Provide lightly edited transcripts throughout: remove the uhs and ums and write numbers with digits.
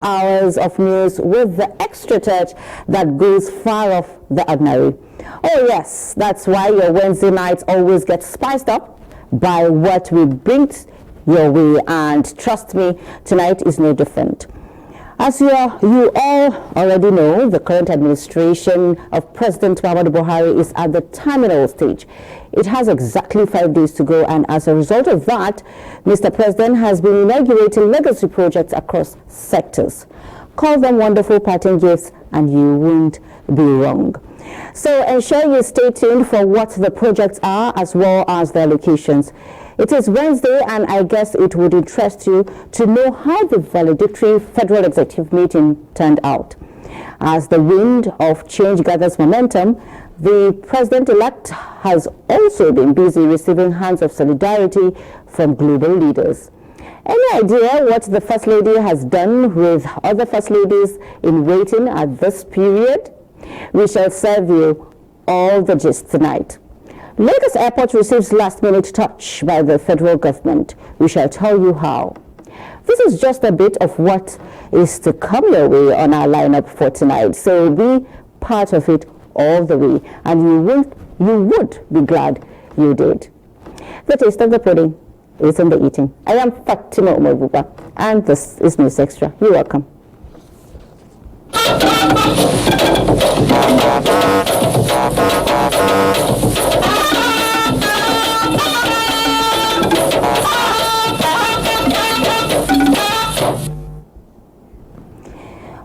Hours of news with the extra touch that goes far off the ordinary. Oh yes, that's why your Wednesday nights always get spiced up by what we bring your way, and trust me, tonight is no different. As you all already know, the current administration of President Muhammadu Buhari is at the terminal stage. It has exactly 5 days to go, and as a result of that, Mr. President has been inaugurating legacy projects across sectors. Call them wonderful parting gifts and you won't be wrong. So ensure you stay tuned for what the projects are as well as their locations. It is Wednesday, and I guess it would interest you to know how the valedictory Federal Executive meeting turned out. As the wind of change gathers momentum, the President-elect has also been busy receiving hands of solidarity from global leaders. Any idea what the First Lady has done with other First Ladies in waiting at this period? We shall serve you all the gist tonight. Lagos Airport receives last-minute touch by the federal government. We shall tell you how. This is just a bit of what is to come your way on our lineup for tonight, so be part of it all the way, and you would be glad you did. The taste of the pudding is in the eating. I am Fatima Umabuba, and this is News Extra. You're welcome.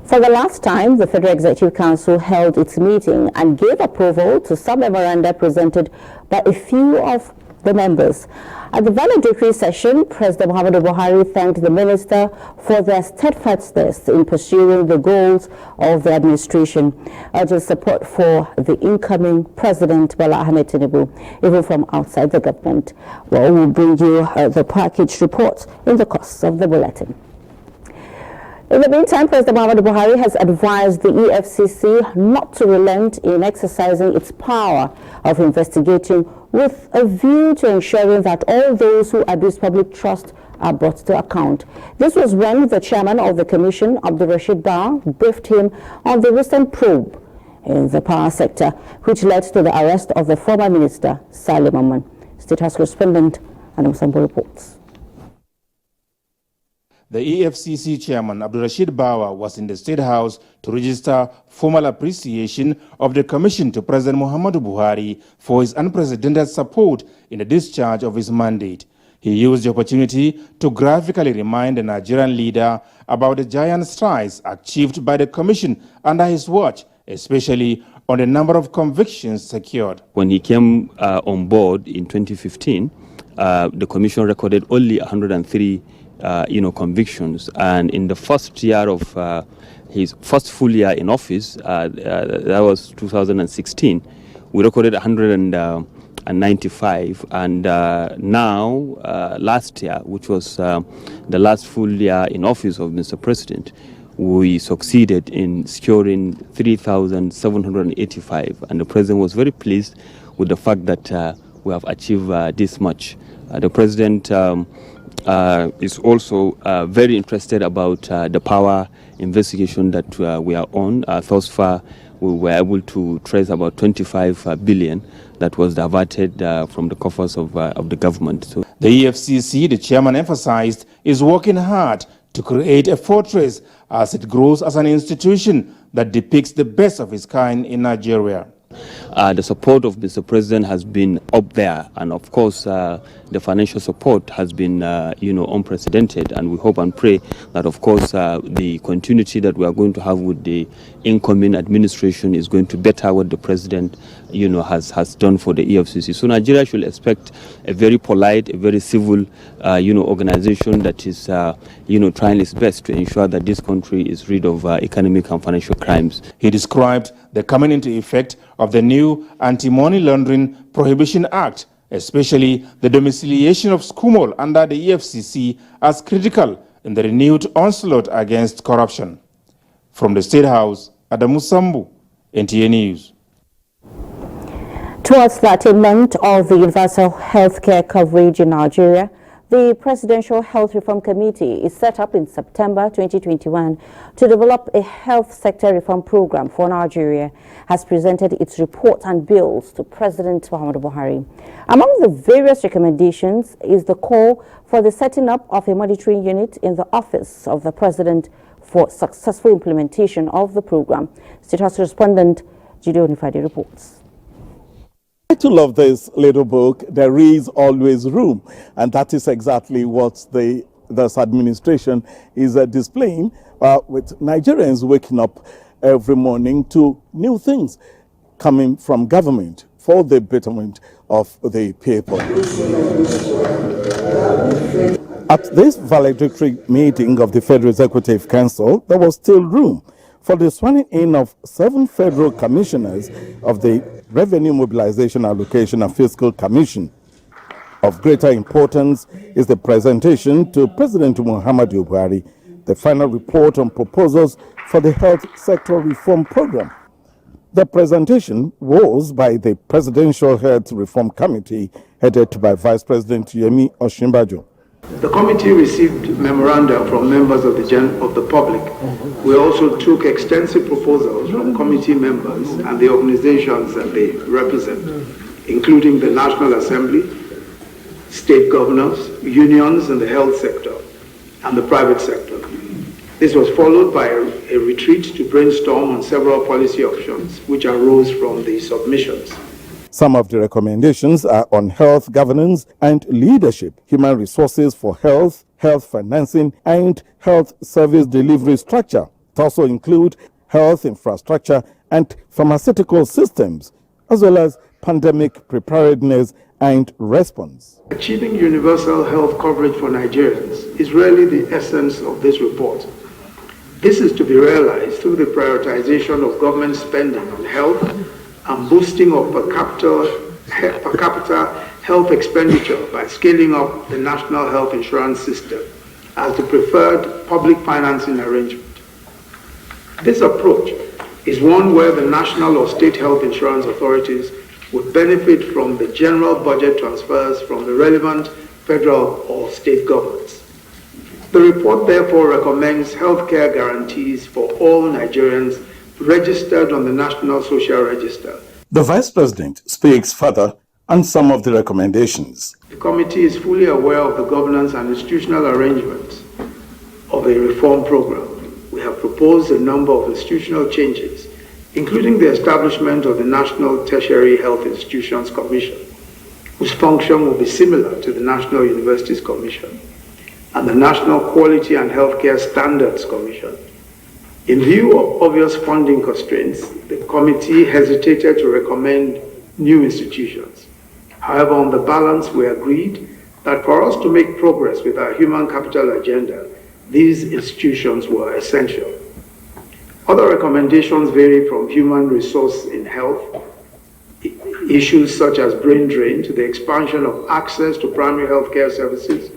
For the last time, the Federal Executive Council held its meeting and gave approval to some memoranda presented by a few of the members. At the valedictory session, President Muhammadu Buhari thanked the minister for their steadfastness in pursuing the goals of the administration, urging support for the incoming President Bola Ahmed Tinubu, even from outside the government. Well, we'll bring you the package report in the course of the bulletin. In the meantime, President Muhammadu Buhari has advised the EFCC not to relent in exercising its power of investigating, with a view to ensuring that all those who abuse public trust are brought to account. This was when the chairman of the commission, Abdul-Rashid Bawa, briefed him on the recent probe in the power sector, which led to the arrest of the former minister, Salim Amman. State House correspondent Adam Sambo reports. The EFCC chairman, Abdul-Rashid Bawa, was in the State House to register formal appreciation of the commission to President Muhammadu Buhari for his unprecedented support in the discharge of his mandate. He used the opportunity to graphically remind the Nigerian leader about the giant strides achieved by the commission under his watch, especially on the number of convictions secured. When he came on board in 2015, the commission recorded only 103 convictions, and in the first year of his first full year in office, that was 2016, we recorded 195, and now last year, which was the last full year in office of Mr. President, we succeeded in securing 3,785, and the President was very pleased with the fact that we have achieved this much. The President is also very interested about the power investigation that we are on. Thus far, we were able to trace about 25 billion that was diverted from the coffers of the government. So the EFCC, the chairman emphasized, is working hard to create a fortress as it grows as an institution that depicts the best of its kind in Nigeria. The support of Mr. President has been up there, and of course the financial support has been unprecedented, and we hope and pray that of course the continuity that we are going to have with the incoming administration is going to better what the President has done for the EFCC. So Nigeria should expect a very polite, a very civil organization that is trying its best to ensure that this country is rid of economic and financial crimes. He described the coming into effect of the new Anti-Money Laundering Prohibition Act, especially the domiciliation of SCUMOL under the EFCC, as critical in the renewed onslaught against corruption. From the State House, Adamu Sambu, NTA News. Towards the attainment of the universal healthcare coverage in Nigeria, the The Presidential Health Reform Committee is set up in September 2021 to develop a health sector reform program for Nigeria, has presented its report and bills to President Muhammadu Buhari. Among the various recommendations is the call for the setting up of a monitoring unit in the office of the President for successful implementation of the program. State House correspondent Jide Onifade reports. The title of this little book, There Is Always Room, and that is exactly what this administration is displaying, with Nigerians waking up every morning to new things coming from government for the betterment of the people. At this valedictory meeting of the Federal Executive Council, there was still room for the swearing in of 7 federal commissioners of the Revenue Mobilization, Allocation and Fiscal Commission. Of greater importance is the presentation to President Muhammadu Buhari, the final report on proposals for the health sector reform program. The presentation was by the Presidential Health Reform Committee, headed by Vice President Yemi Osinbajo. The committee received memoranda from members of the public. We also took extensive proposals from committee members and the organizations that they represent, including the National Assembly, state governors, unions in the health sector, and the private sector. This was followed by a retreat to brainstorm on several policy options which arose from the submissions. Some of the recommendations are on health governance and leadership, human resources for health, health financing, and health service delivery structure. It also include health infrastructure and pharmaceutical systems, as well as pandemic preparedness and response. Achieving universal health coverage for Nigerians is really the essence of this report. This is to be realized through the prioritization of government spending on health and boosting of per capita health expenditure by scaling up the national health insurance system as the preferred public financing arrangement. This approach is one where the national or state health insurance authorities would benefit from the general budget transfers from the relevant federal or state governments. The report therefore recommends healthcare guarantees for all Nigerians registered on the National Social Register. The Vice President speaks further on some of the recommendations. The committee is fully aware of the governance and institutional arrangements of the reform program. We have proposed a number of institutional changes, including the establishment of the National Tertiary Health Institutions Commission, whose function will be similar to the National Universities Commission, and the National Quality and Healthcare Standards Commission. In view of obvious funding constraints, the committee hesitated to recommend new institutions. However, on the balance, we agreed that for us to make progress with our human capital agenda, these institutions were essential. Other recommendations vary from human resource in health, issues such as brain drain, to the expansion of access to primary healthcare services,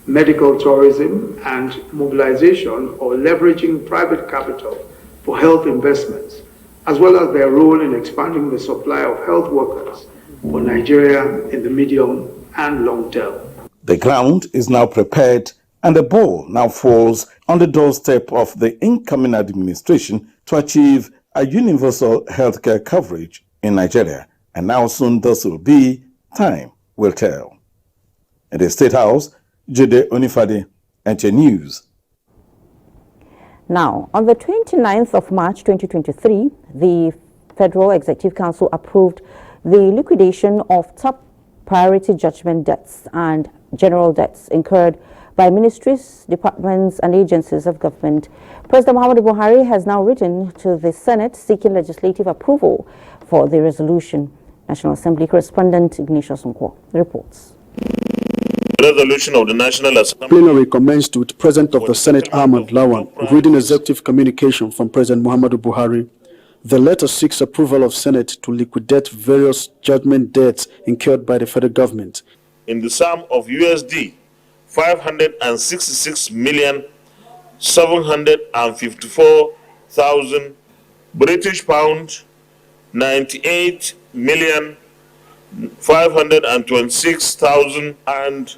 medical tourism, and mobilization or leveraging private capital for health investments, as well as their role in expanding the supply of health workers for Nigeria in the medium and long term. The ground is now prepared and the ball now falls on the doorstep of the incoming administration to achieve a universal healthcare coverage in Nigeria. And how soon this will be, time will tell. In the State House, Jide Onifade, NTA News. Now, on the 29th of March 2023, the Federal Executive Council approved the liquidation of top priority judgment debts and general debts incurred by ministries, departments, and agencies of government. President Muhammadu Buhari has now written to the Senate seeking legislative approval for the resolution. National Assembly correspondent Ignatius Nkwo reports. Resolution of the National Assembly. Plenary commenced with President of the Senate Ahmad Lawan reading executive communication from President Muhammadu Buhari. The letter seeks approval of Senate to liquidate various judgment debts incurred by the federal government in the sum of USD 566,754,000, British pound 98,526,000 and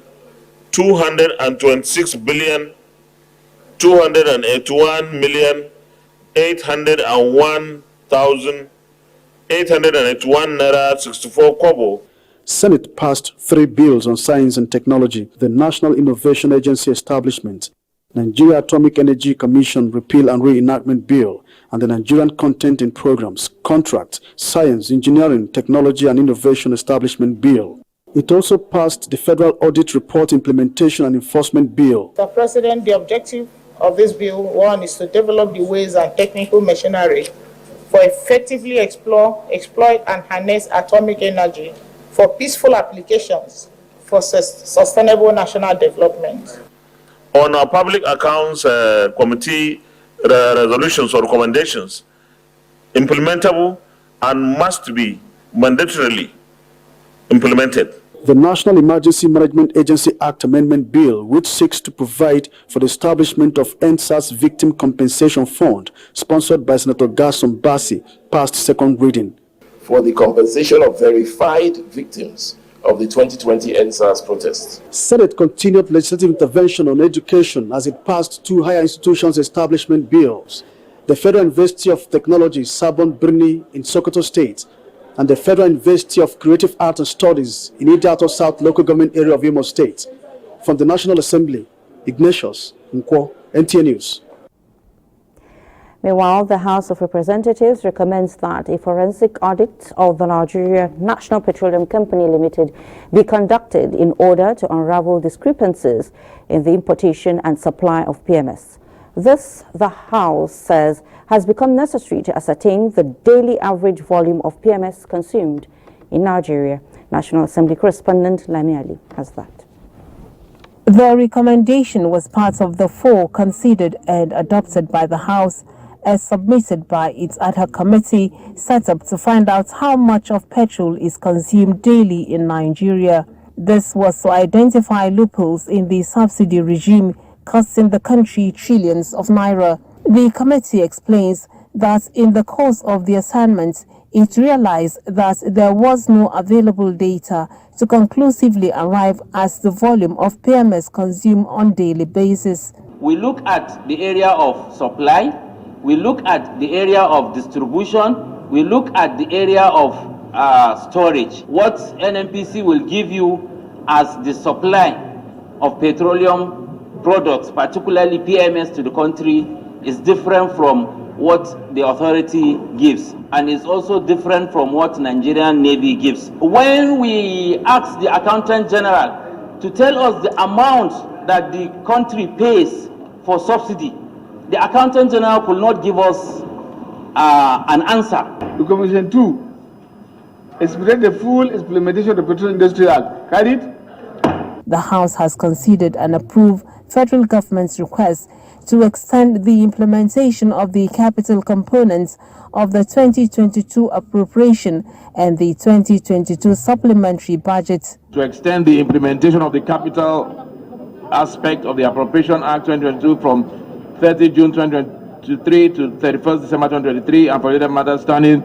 226,281,801 naira 64 kobo. Senate passed 3 bills on science and technology, the National Innovation Agency establishment, Nigeria Atomic Energy Commission Repeal and Reenactment Bill, and the Nigerian Content in Programs, Contract, Science, Engineering, Technology and Innovation Establishment Bill. It also passed the Federal Audit Report Implementation and Enforcement Bill. Mr. President, the objective of this bill, one, is to develop the ways and technical machinery for effectively exploit and harness atomic energy for peaceful applications for sustainable national development. On our Public Accounts Committee resolutions or recommendations, implementable and must be mandatorily implemented. The National Emergency Management Agency Act Amendment Bill, which seeks to provide for the establishment of NSAS Victim Compensation Fund, sponsored by Senator Gaston Bassi, passed second reading. For the compensation of verified victims of the 2020 NSAS protests. Senate continued legislative intervention on education as it passed 2 higher institutions establishment bills. The Federal University of Technology, Sabon Birni in Sokoto State, and the Federal University of Creative Arts and Studies in Idato South Local Government Area of Imo State. From the National Assembly, Ignatius Nkwo, NTA News. Meanwhile, the House of Representatives recommends that a forensic audit of the Nigerian National Petroleum Company Limited be conducted in order to unravel discrepancies in the importation and supply of PMS. This, the House says, has become necessary to ascertain the daily average volume of PMS consumed in Nigeria. National Assembly correspondent Lami Ali has that. The recommendation was part of the 4 considered and adopted by the House as submitted by its ad hoc committee set up to find out how much of petrol is consumed daily in Nigeria. This was to identify loopholes in the subsidy regime costing the country trillions of naira. The committee explains that in the course of the assignment, it realized that there was no available data to conclusively arrive at the volume of PMS consumed on a daily basis. We look at the area of supply, we look at the area of distribution, we look at the area of storage. What NNPC will give you as the supply of petroleum products, particularly PMS to the country, is different from what the authority gives, and is also different from what Nigerian Navy gives. When we ask the Accountant General to tell us the amount that the country pays for subsidy, the Accountant General could not give us an answer. Recommendation 2, expedite the full implementation of the Petroleum Industry Act. Carried. The House has considered and approved federal government's request to extend the implementation of the capital components of the 2022 appropriation and the 2022 supplementary budget. To extend the implementation of the capital aspect of the Appropriation Act 2022 from 30 June 2023 to 31st December 2023 and for related matters standing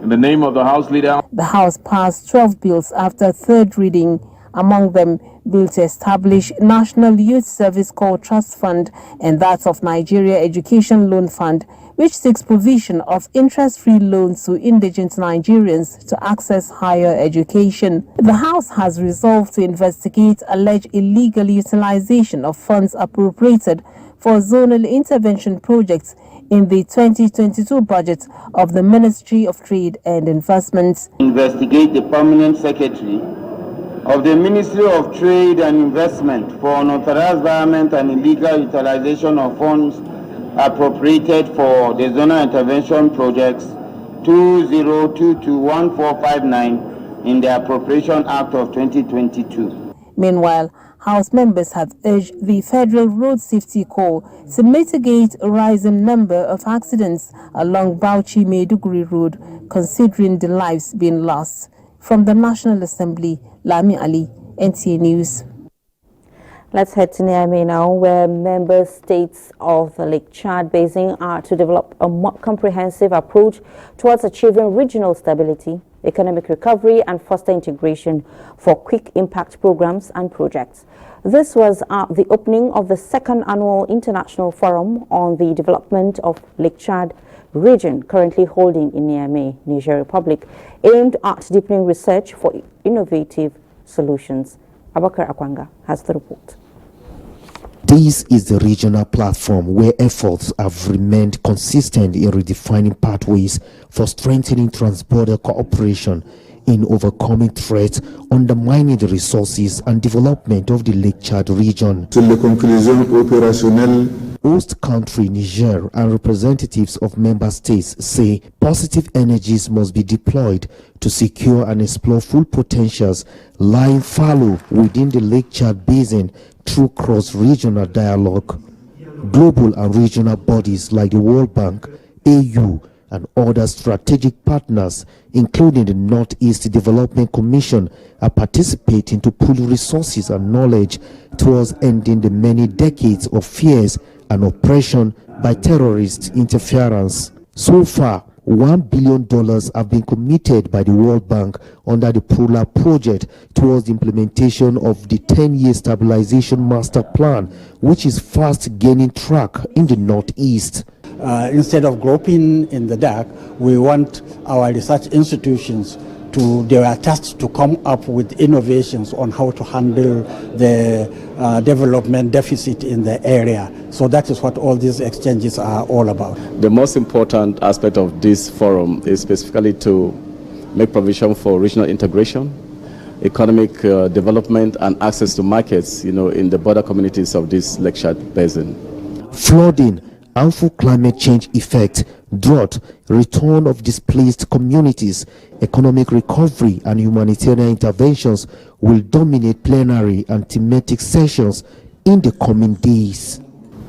in the name of the House Leader. The House passed 12 bills after third reading, among them bill to establish National Youth Service Corps Trust Fund and that of Nigeria Education Loan Fund, which seeks provision of interest-free loans to indigent Nigerians to access higher education. The House has resolved to investigate alleged illegal utilization of funds appropriated for zonal intervention projects in the 2022 budget of the Ministry of Trade and Investment. Investigate the Permanent Secretary of the Ministry of Trade and Investment for unauthorized garment and illegal utilization of funds appropriated for the zonal intervention projects 20221459 in the Appropriation Act of 2022. Meanwhile, House members have urged the Federal Road Safety Corps to mitigate a rising number of accidents along Bauchi-Maiduguri Road, considering the lives being lost. From the National Assembly, Lami Ali, NTA News. Let's head to Niamey now, where member states of the Lake Chad Basin are to develop a more comprehensive approach towards achieving regional stability, economic recovery and foster integration for quick impact programs and projects. This was at the opening of the second annual International Forum on the Development of Lake Chad region, currently holding in Niamey, Niger Republic, aimed at deepening research for innovative solutions. Abakar Akwanga has the report. This is the regional platform where efforts have remained consistent in redefining pathways for strengthening transborder cooperation in overcoming threats, undermining the resources and development of the Lake Chad region. Host country Niger and representatives of member states say positive energies must be deployed to secure and explore full potentials lying fallow within the Lake Chad basin through cross-regional dialogue. Global and regional bodies like the World Bank, AU, and other strategic partners, including the Northeast Development Commission, are participating to pool resources and knowledge towards ending the many decades of fears and oppression by terrorist interference. So far, $1 billion have been committed by the World Bank under the PRULA project towards the implementation of the 10-year stabilization master plan, which is fast gaining track in the Northeast. Instead of groping in the dark, we want our research institutions they are tasked to come up with innovations on how to handle the development deficit in the area. So that is what all these exchanges are all about. The most important aspect of this forum is specifically to make provision for regional integration, economic development, and access to markets, in the border communities of this Lake Chad basin. Flooding, harmful climate change effect, drought, return of displaced communities, economic recovery, and humanitarian interventions will dominate plenary and thematic sessions in the coming days.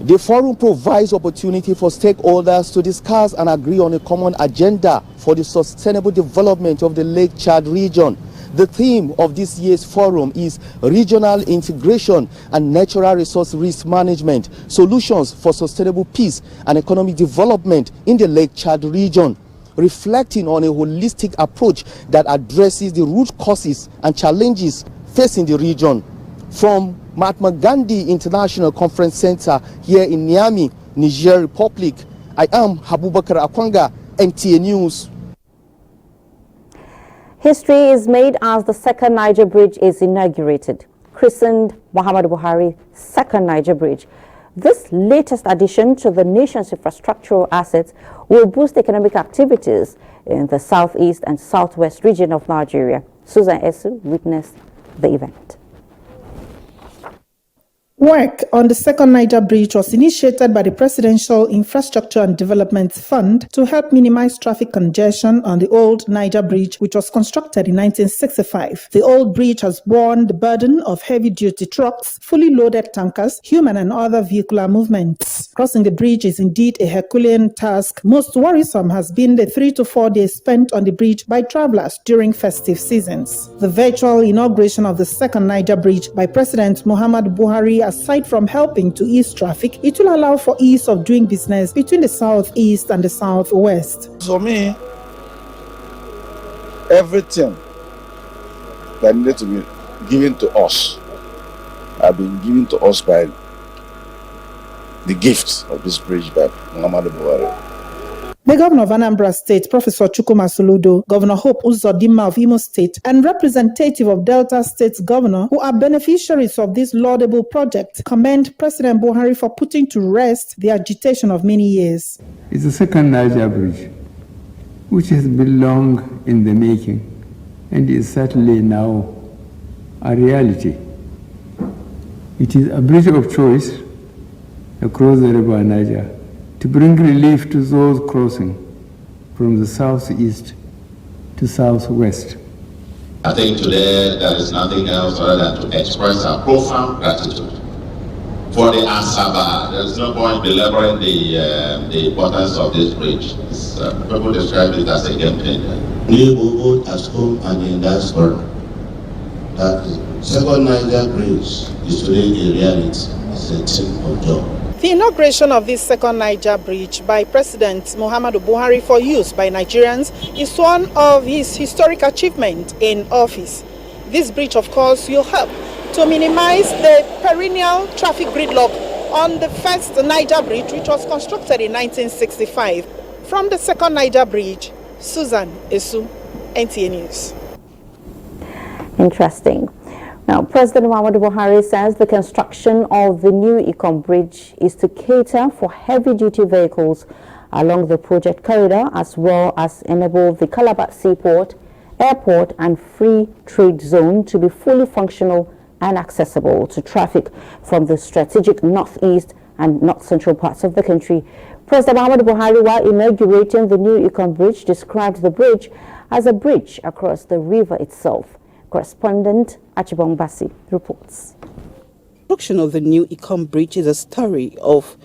The forum provides opportunity for stakeholders to discuss and agree on a common agenda for the sustainable development of the Lake Chad region. The theme of this year's forum is regional integration and natural resource risk management, solutions for sustainable peace and economic development in the Lake Chad region, reflecting on a holistic approach that addresses the root causes and challenges facing the region. From Mahatma Gandhi International Conference Center here in Niamey, Niger Republic, I am Abubakar Akwanga, NTA News. History is made as the second Niger Bridge is inaugurated, christened Muhammadu Buhari's second Niger Bridge. This latest addition to the nation's infrastructural assets will boost economic activities in the southeast and southwest region of Nigeria. Susan Esu witnessed the event. Work on the second Niger Bridge was initiated by the Presidential Infrastructure and Development Fund to help minimize traffic congestion on the old Niger Bridge, which was constructed in 1965. The old bridge has borne the burden of heavy-duty trucks, fully loaded tankers, human and other vehicular movements. Crossing the bridge is indeed a Herculean task. Most worrisome has been the 3 to 4 days spent on the bridge by travelers during festive seasons. The virtual inauguration of the second Niger Bridge by President Muhammadu Buhari, aside from helping to ease traffic, it will allow for ease of doing business between the southeast and the southwest. For me, everything that needed to be given to us have been given to us by the gift of this bridge by Muhammadu Buhari. The governor of Anambra State, Professor Chukwuma Soludo, Governor Hope Uzodimma of Imo State, and representative of Delta State's governor, who are beneficiaries of this laudable project, commend President Buhari for putting to rest the agitation of many years. It's the second Niger Bridge, which has been long in the making and is certainly now a reality. It is a bridge of choice across the river Niger to bring relief to those crossing from the southeast to southwest. I think today there is nothing else other than to express our profound gratitude for the Asaba. There is no point belaboring the importance of this bridge. People describe it as a game changer. We will vote at home and in diaspora that the second Niger Bridge is today a reality. It's a simple job. The inauguration of this second Niger Bridge by President Muhammadu Buhari for use by Nigerians is one of his historic achievements in office. This bridge, of course, will help to minimize the perennial traffic gridlock on the first Niger Bridge, which was constructed in 1965. From the second Niger Bridge, Susan Esu, NTA News. Interesting. Now, President Muhammadu Buhari says the construction of the new Ikon Bridge is to cater for heavy-duty vehicles along the project corridor, as well as enable the Calabar Seaport, Airport and Free Trade Zone to be fully functional and accessible to traffic from the strategic northeast and north-central parts of the country. President Muhammadu Buhari, while inaugurating the new Ikon Bridge, described the bridge as a bridge across the river itself. Correspondent Achibong Basi reports. The construction of the new Ikon Bridge is a story of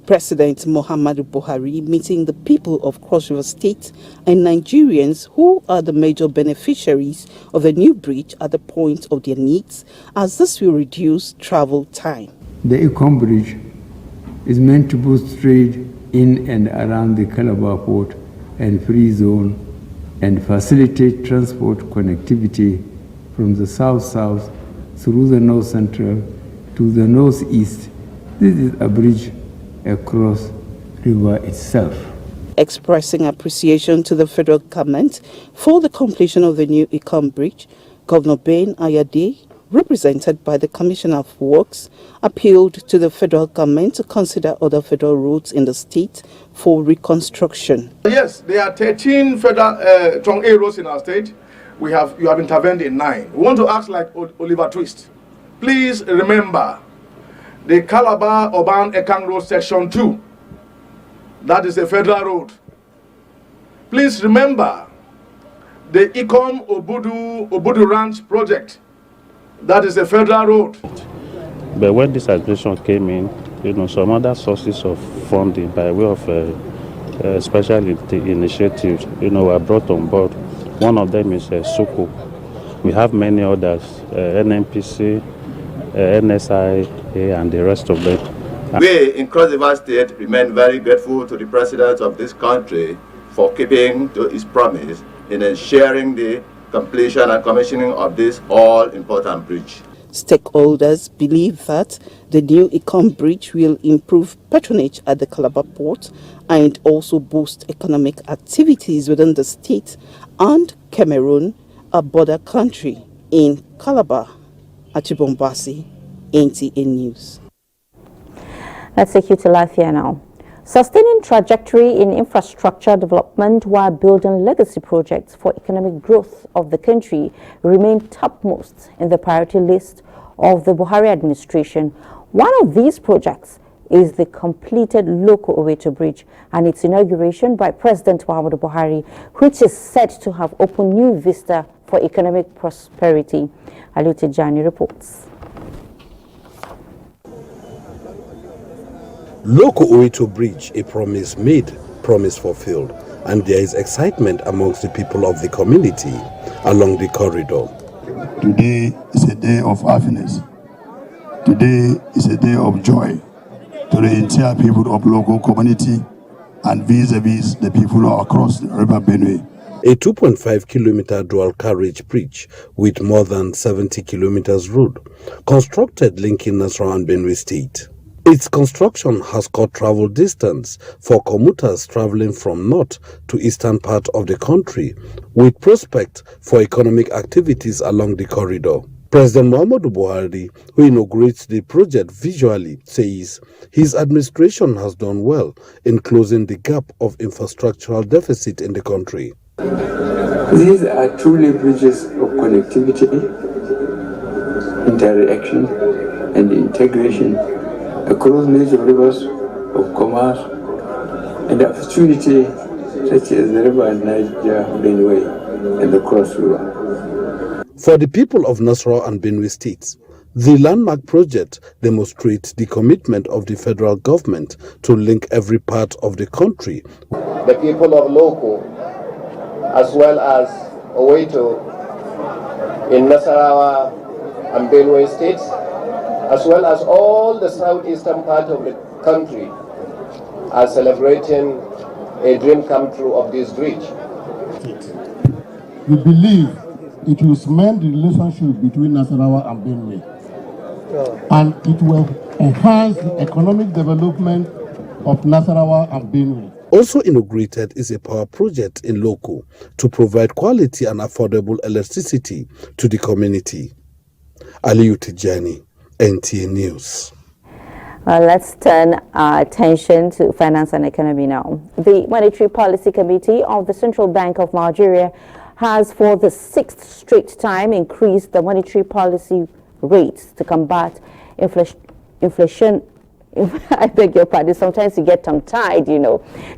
President Muhammadu Buhari meeting the people of Cross River State and Nigerians who are the major beneficiaries of the new bridge at the point of their needs, as this will reduce travel time. The Ikon Bridge is meant to boost trade in and around the Calabar Port and Free Zone and facilitate transport connectivity from the south-south through the north-central to the northeast. This is a bridge across river itself. Expressing appreciation to the federal government for the completion of the new Ikon Bridge, Governor Ben Ayade, represented by the Commissioner of Works, appealed to the federal government to consider other federal roads in the state for reconstruction. Yes, there are 13 federal Trong A roads in our state. You have intervened in 9. We want to ask like Oliver Twist. Please remember the Calabar Urban Ekang Road Section 2. That is a federal road. Please remember the Ikon Obudu Ranch project. That is a federal road. But when this administration came in, some other sources of funding by way of special initiatives, were brought on board. One of them is Soko. We have many others, NNPC, NSI, and the rest of them. We in Cross River State remain very grateful to the President of this country for keeping to his promise in ensuring the completion and commissioning of this all-important bridge. Stakeholders believe that the new Ikon Bridge will improve patronage at the Calabar port and also boost economic activities within the state and Cameroon, a border country in Calabar. Achibombasi, NTA News. Let's take you to Lafayette now. Sustaining trajectory in infrastructure development while building legacy projects for economic growth of the country remain topmost in the priority list of the Buhari administration. One of these projects is the completed Local Oweto Bridge and its inauguration by President Muhammadu Buhari, which is said to have opened new vista for economic prosperity. Alute Jani reports. Local Oweto Bridge, a promise made, promise fulfilled, and there is excitement amongst the people of the community along the corridor. Today is a day of happiness. Today is a day of joy to the entire people of local community and vis-a-vis the people across the River Benue. A 2.5-kilometer dual carriage bridge with more than 70 kilometers road, constructed linking Nasarawa and Benue State. Its construction has cut travel distance for commuters traveling from north to eastern part of the country, with prospect for economic activities along the corridor. President Muhammadu Buhari, who inaugurates the project visually, says his administration has done well in closing the gap of infrastructural deficit in the country. These are truly bridges of connectivity, interaction, and integration across major rivers of commerce and opportunity such as the river Niger, Benue, and the Cross River. For the people of Nasarawa and Benue states, the landmark project demonstrates the commitment of the federal government to link every part of the country. The people of Loko, as well as Oweto in Nasarawa and Benue states, as well as all the southeastern part of the country, are celebrating a dream come true of this bridge. We believe it will cement the relationship between Nasarawa and Benue. and it will enhance the economic development of Nasarawa and Benue. Also inaugurated is a power project in Loko to provide quality and affordable electricity to the community. Aliyu Tijani, NTA News. Let's turn our attention to finance and economy now. The Monetary Policy Committee of the Central Bank of Nigeria has for the 6th straight time increased the monetary policy rates to combat inflation. I beg your pardon, sometimes you get tongue-tied,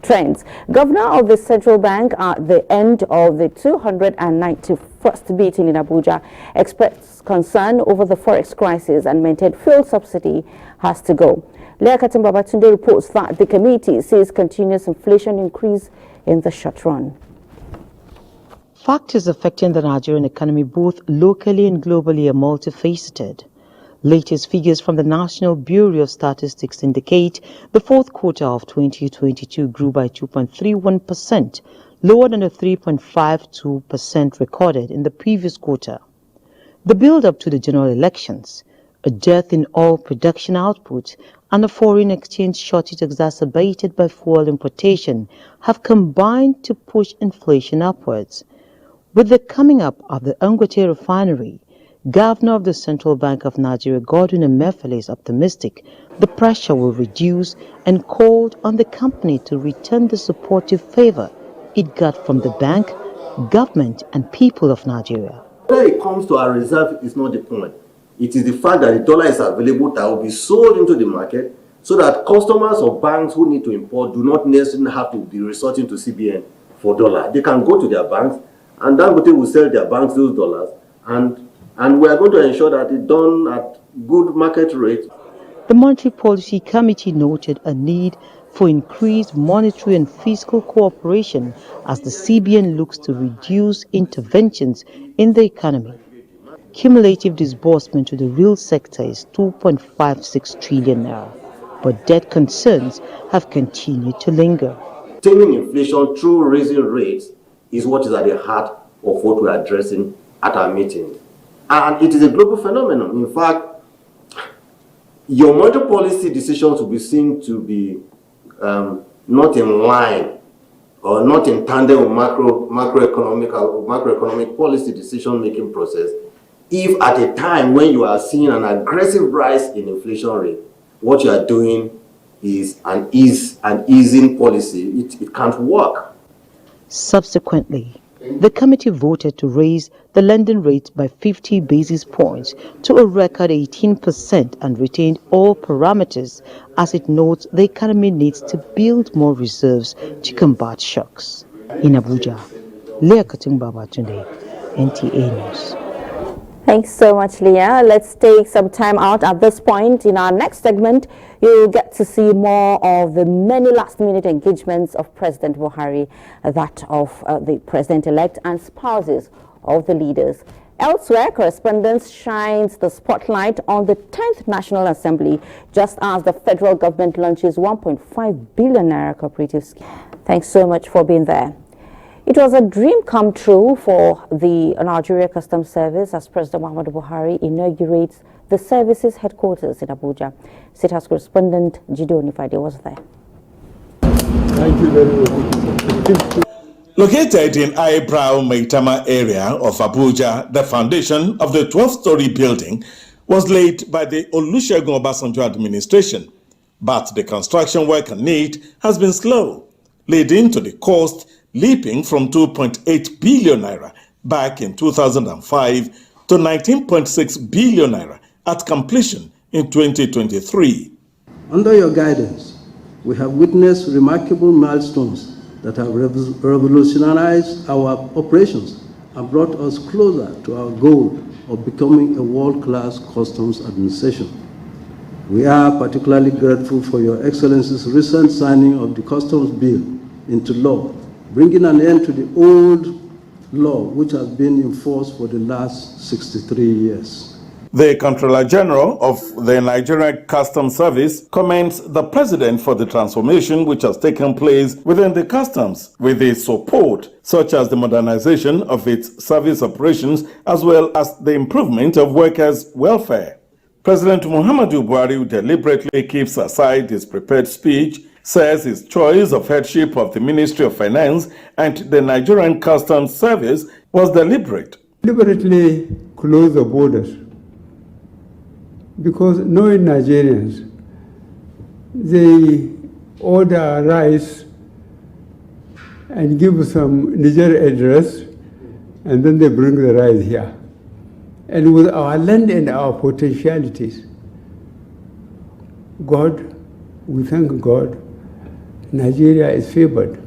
trends. Governor of the Central Bank at the end of the 291st meeting in Abuja expressed concern over the forex crisis and maintained fuel subsidy has to go. Leakatim Babatunde reports that the committee sees continuous inflation increase in the short run. Factors affecting the Nigerian economy both locally and globally are multifaceted. Latest figures from the National Bureau of Statistics indicate the fourth quarter of 2022 grew by 2.31%, lower than the 3.52% recorded in the previous quarter. The build-up to the general elections, a dearth in oil production output, and a foreign exchange shortage exacerbated by fuel importation have combined to push inflation upwards. With the coming up of the Dangote refinery, Governor of the Central Bank of Nigeria, Godwin Emefiele, is optimistic the pressure will reduce and called on the company to return the supportive favor it got from the bank, government, and people of Nigeria. Whether it comes to our reserve is not the point. It is the fact that the dollar is available that will be sold into the market so that customers of banks who need to import do not necessarily have to be resorting to CBN for dollar. They can go to their banks and Dangote will sell their banks those dollars, and we are going to ensure that it's done at good market rate. The Monetary Policy Committee noted a need for increased monetary and fiscal cooperation as the CBN looks to reduce interventions in the economy. Cumulative disbursement to the real sector is 2.56 trillion naira, but debt concerns have continued to linger. Taming inflation through raising rates is what is at the heart of what we are addressing at our meeting. And it is a global phenomenon. In fact, your monetary policy decisions will be seen to be not in line or not in tandem with macroeconomic policy decision-making process if at a time when you are seeing an aggressive rise in inflation rate, what you are doing is an easing policy. It can't work. Subsequently, the committee voted to raise the lending rate by 50 basis points to a record 18% and retained all parameters as it notes the economy needs to build more reserves to combat shocks. In Abuja, Leakatim Babatunde, NTA News. Thanks so much, Leah. Let's take some time out at this point. In our next segment, you'll get to see more of the many last-minute engagements of President Buhari, that of the president-elect and spouses of the leaders. Elsewhere, correspondence shines the spotlight on the 10th National Assembly, just as the federal government launches 1.5 billion naira cooperative scheme. Thanks so much for being there. It was a dream come true for the Nigeria Customs Service as President Muhammadu Buhari inaugurates the service's headquarters in Abuja. State House correspondent Jido Onifade was there. Thank you very much. Located in Eyebrow Maitama area of Abuja, the foundation of the 12-story building was laid by the Olusegun Obasanjo administration, but the construction work on it has been slow, leading to the cost leaping from 2.8 billion naira back in 2005 to 19.6 billion naira at completion in 2023. Under your guidance, we have witnessed remarkable milestones that have revolutionized our operations and brought us closer to our goal of becoming a world-class customs administration. We are particularly grateful for Your Excellency's recent signing of the Customs Bill into law, bringing an end to the old law which has been in force for the last 63 years. The Comptroller General of the Nigerian Customs Service commends the President for the transformation which has taken place within the customs with its support, such as the modernization of its service operations as well as the improvement of workers' welfare. President Muhammadu Buhari deliberately keeps aside his prepared speech, says his choice of headship of the Ministry of Finance and the Nigerian Customs Service was deliberate. Deliberately close the borders because knowing Nigerians, they order rice and give some Niger address, and then they bring the rice here. And with our land and our potentialities, we thank God, Nigeria is favored.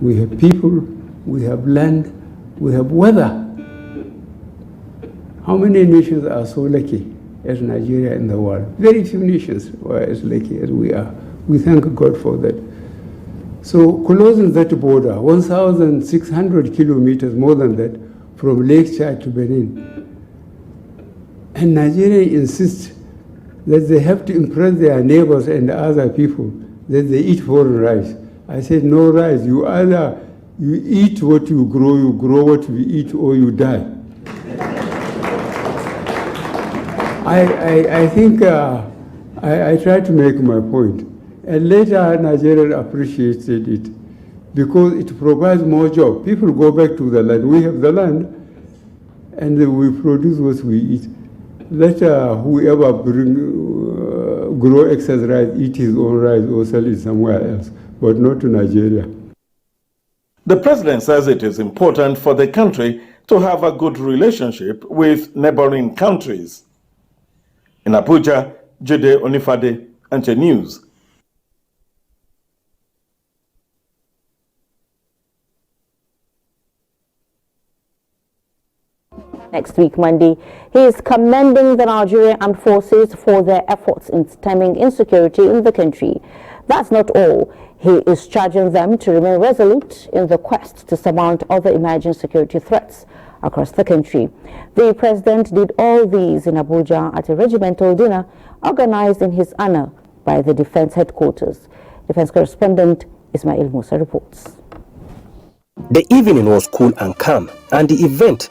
We have people, we have land, we have weather. How many nations are so lucky as Nigeria in the world? Very few nations are as lucky as we are. We thank God for that. So closing that border, 1,600 kilometers, more than that, from Lake Chad to Benin. And Nigeria insists that they have to impress their neighbors and other people that they eat foreign rice. I said, no rice. You either you eat what you grow what you eat, or you die. I think I tried to make my point. And later, Nigeria appreciated it because it provides more jobs. People go back to the land. We have the land, and we produce what we eat. Let whoever grow excess rice eat his own rice or sell it somewhere else, but not to Nigeria. The president says it is important for the country to have a good relationship with neighboring countries. In Abuja, Jide Onifade, NTA News. Next week, Monday, he is commending the Nigerian armed forces for their efforts in stemming insecurity in the country. That's not all. He is charging them to remain resolute in the quest to surmount other emerging security threats across the country. The president did all these in Abuja at a regimental dinner organized in his honor by the Defense Headquarters. Defense correspondent Ismail Musa reports. The evening was cool and calm, and the event,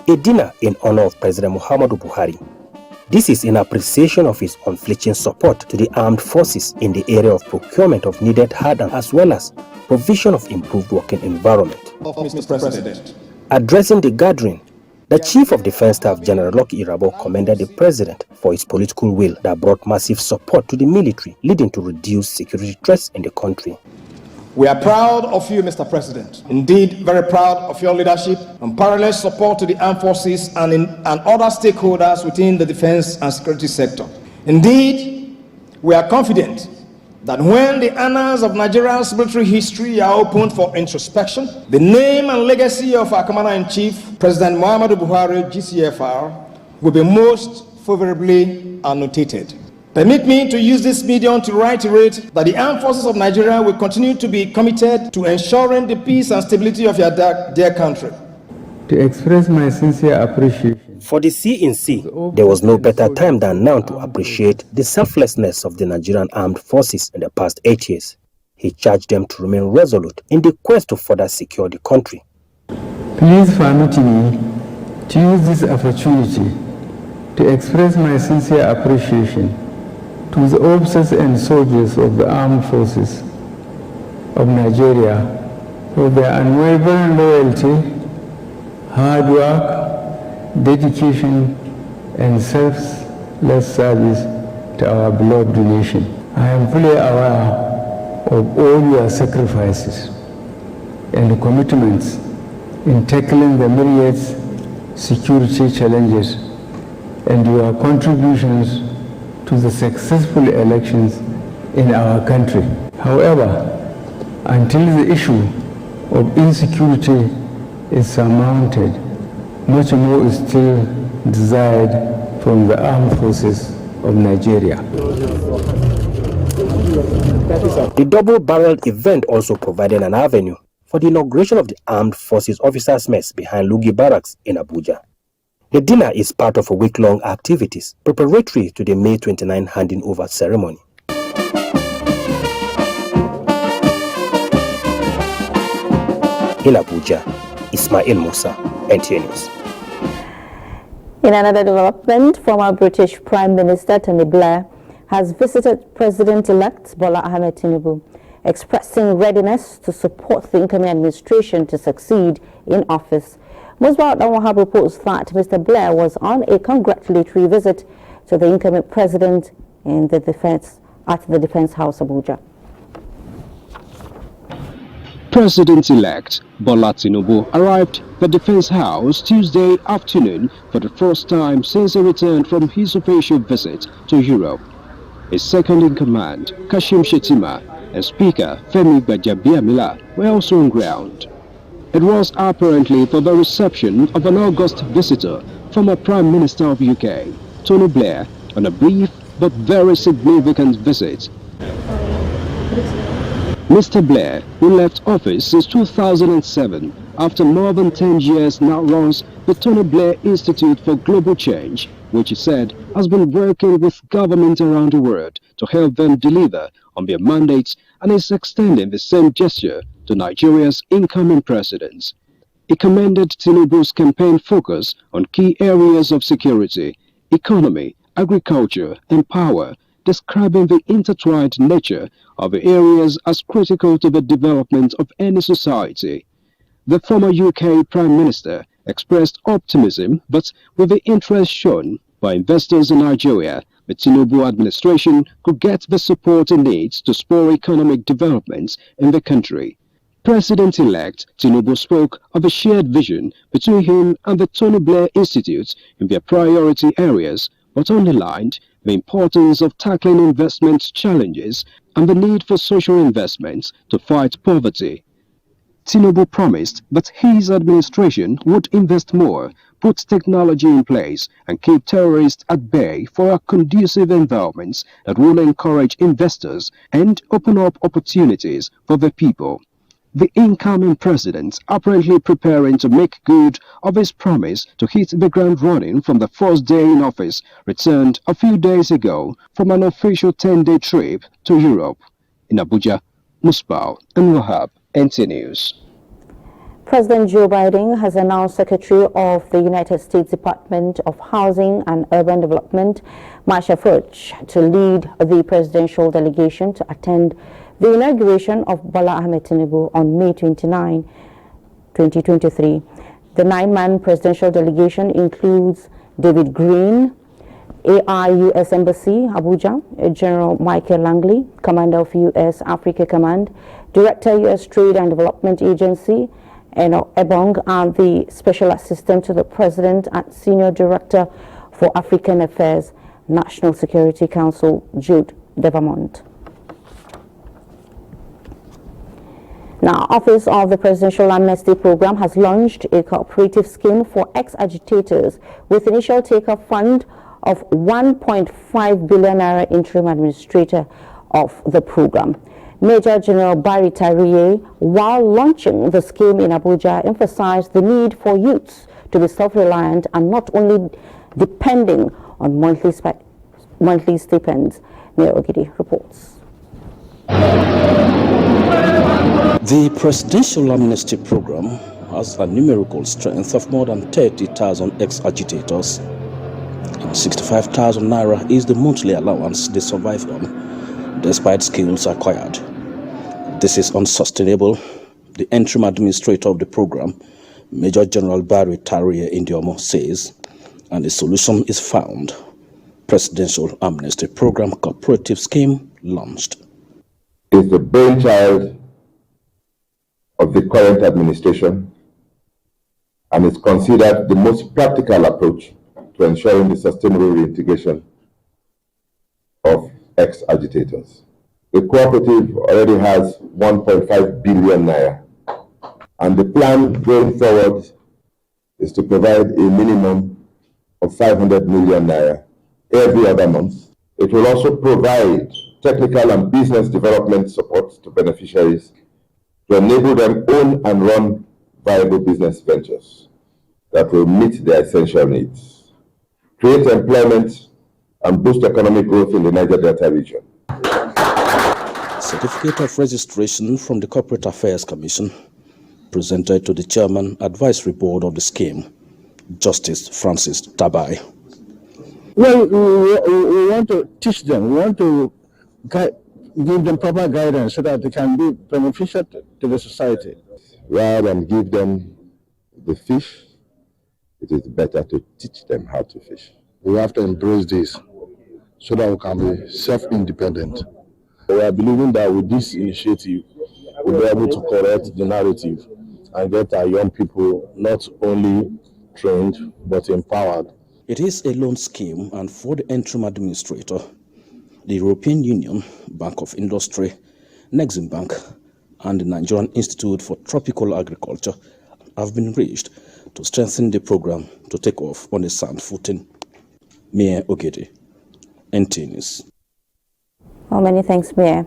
a dinner in honor of President Muhammadu Buhari. This is in appreciation of his unflinching support to the armed forces in the area of procurement of needed hardware as well as provision of improved working environment. Mr. President. Addressing the gathering, the Chief of Defense Staff General Lucky Irabo commended the president for his political will that brought massive support to the military, leading to reduced security threats in the country. We are proud of you, Mr. President. Indeed, very proud of your leadership and parallel support to the armed forces and other stakeholders within the defense and security sector. Indeed, we are confident that when the annals of Nigeria's military history are opened for introspection, the name and legacy of our Commander-in-Chief, President Muhammadu Buhari, GCFR, will be most favorably annotated. Permit me to use this medium to reiterate that the armed forces of Nigeria will continue to be committed to ensuring the peace and stability of your dear country. To express my sincere appreciation. For the CNC, there was no better time than now to appreciate the selflessness of the Nigerian armed forces in the past 8 years. He charged them to remain resolute in the quest to further secure the country. Please permit me to use this opportunity to express my sincere appreciation to the officers and soldiers of the armed forces of Nigeria for their unwavering loyalty, hard work, dedication, and selfless service to our beloved nation. I am fully aware of all your sacrifices and commitments in tackling the myriad security challenges and your contributions to the successful elections in our country. However, until the issue of insecurity is surmounted, much more is still desired from the armed forces of Nigeria. The double-barreled event also provided an avenue for the inauguration of the Armed Forces Officers' Mess behind Lugi Barracks in Abuja. The dinner is part of a week-long activities preparatory to the May 29 handing over ceremony. In Abuja, Ismail Musa, NTA News. In another development, former British Prime Minister Tony Blair has visited President-elect Bola Ahmed Tinubu, expressing readiness to support the incoming administration to succeed in office. Musbarak Wahab reports that Mr. Blair was on a congratulatory visit to the incoming president in the Defense House, Abuja. President-elect Bola Tinubu arrived at the Defense House Tuesday afternoon for the first time since he returned from his official visit to Europe. His second-in-command, Kashim Shettima, and Speaker Femi Gbajabiamila were also on ground. It was apparently for the reception of an August visitor, former Prime Minister of UK, Tony Blair, on a brief but very significant visit. Mr. Blair, who left office since 2007, after more than 10 years now runs the Tony Blair Institute for Global Change, which he said has been working with governments around the world to help them deliver on their mandates, and is extending the same gesture to Nigeria's incoming presidents. He commended Tinubu's campaign focus on key areas of security, economy, agriculture, and power, describing the intertwined nature of the areas as critical to the development of any society. The former UK Prime Minister expressed optimism that with the interest shown by investors in Nigeria, the Tinubu administration could get the support it needs to spur economic developments in the country. President-elect Tinubu spoke of a shared vision between him and the Tony Blair Institute in their priority areas, but underlined the importance of tackling investment challenges and the need for social investments to fight poverty. Tinubu promised that his administration would invest more, put technology in place, and keep terrorists at bay for a conducive environment that will encourage investors and open up opportunities for the people. The incoming president, apparently preparing to make good of his promise to hit the ground running from the first day in office, returned a few days ago from an official 10-day trip to Europe. In Abuja, Musbao and Wahab, NTA News. President Joe Biden has announced Secretary of the United States Department of Housing and Urban Development, Marsha Fudge, to lead the presidential delegation to attend the inauguration of Bola Ahmed Tinubu on May 29, 2023. The 9-man presidential delegation includes David Green, AI U.S. Embassy, Abuja, General Michael Langley, Commander of U.S. Africa Command, Director U.S. Trade and Development Agency, Eno Ebong, and the Special Assistant to the President and Senior Director for African Affairs, National Security Council, Jude Devamont. Now, Office of the Presidential Amnesty Program has launched a cooperative scheme for ex-agitators with initial take-up fund of 1.5 billion naira. Interim administrator of the program, Major General Barry Tariye, while launching the scheme in Abuja, emphasized the need for youths to be self-reliant and not only depending on monthly stipends. Mayor Ogidi reports. The Presidential Amnesty Program has a numerical strength of more than 30,000 ex-agitators, and 65,000 naira is the monthly allowance they survive on, despite skills acquired. This is unsustainable, the interim administrator of the program, Major General Barry Tariye Indiomo, says, and the solution is found. Presidential Amnesty Program cooperative scheme launched. It's the brainchild of the current administration and is considered the most practical approach to ensuring the sustainable reintegration of ex-agitators. The cooperative already has 1.5 billion naira, and the plan going forward is to provide a minimum of 500 million naira every other month. It will also provide technical and business development support to beneficiaries to enable them own and run viable business ventures that will meet their essential needs, create employment, and boost economic growth in the Niger Delta region. Certificate of registration from the Corporate Affairs Commission, presented to the Chairman Advisory Board of the scheme, Justice Francis Tabai. Well, we want to teach them. We want to give them proper guidance so that they can be beneficial to the society. Rather than give them the fish, it is better to teach them how to fish. We have to embrace this so that we can be self-independent. We are believing that with this initiative, we'll be able to correct the narrative and get our young people not only trained but empowered. It is a loan scheme, and for the interim administrator, the European Union, Bank of Industry, Nexim Bank, and the Nigerian Institute for Tropical Agriculture have been reached to strengthen the program to take off on a sound footing. Mayor Ogede, NTA News. Well, many thanks, Mayor.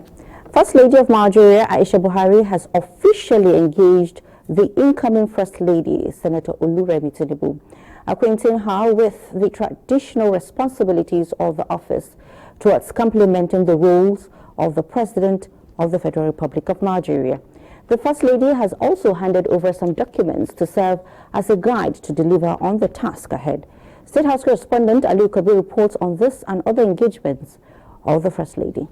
First Lady of Nigeria, Aisha Buhari, has officially engaged the incoming First Lady, Senator Oluremi Tinubu, acquainting her with the traditional responsibilities of the office towards complementing the roles of the President of the Federal Republic of Nigeria. The First Lady has also handed over some documents to serve as a guide to deliver on the task ahead. State House correspondent Ali Kabir reports on this and other engagements of the First Lady.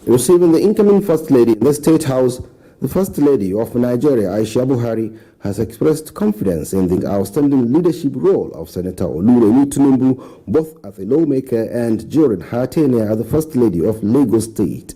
Receiving the incoming First Lady in the State House, the First Lady of Nigeria, Aisha Buhari, has expressed confidence in the outstanding leadership role of Senator Oluremi Tinubu, both as a lawmaker and during her tenure as the First Lady of Lagos State.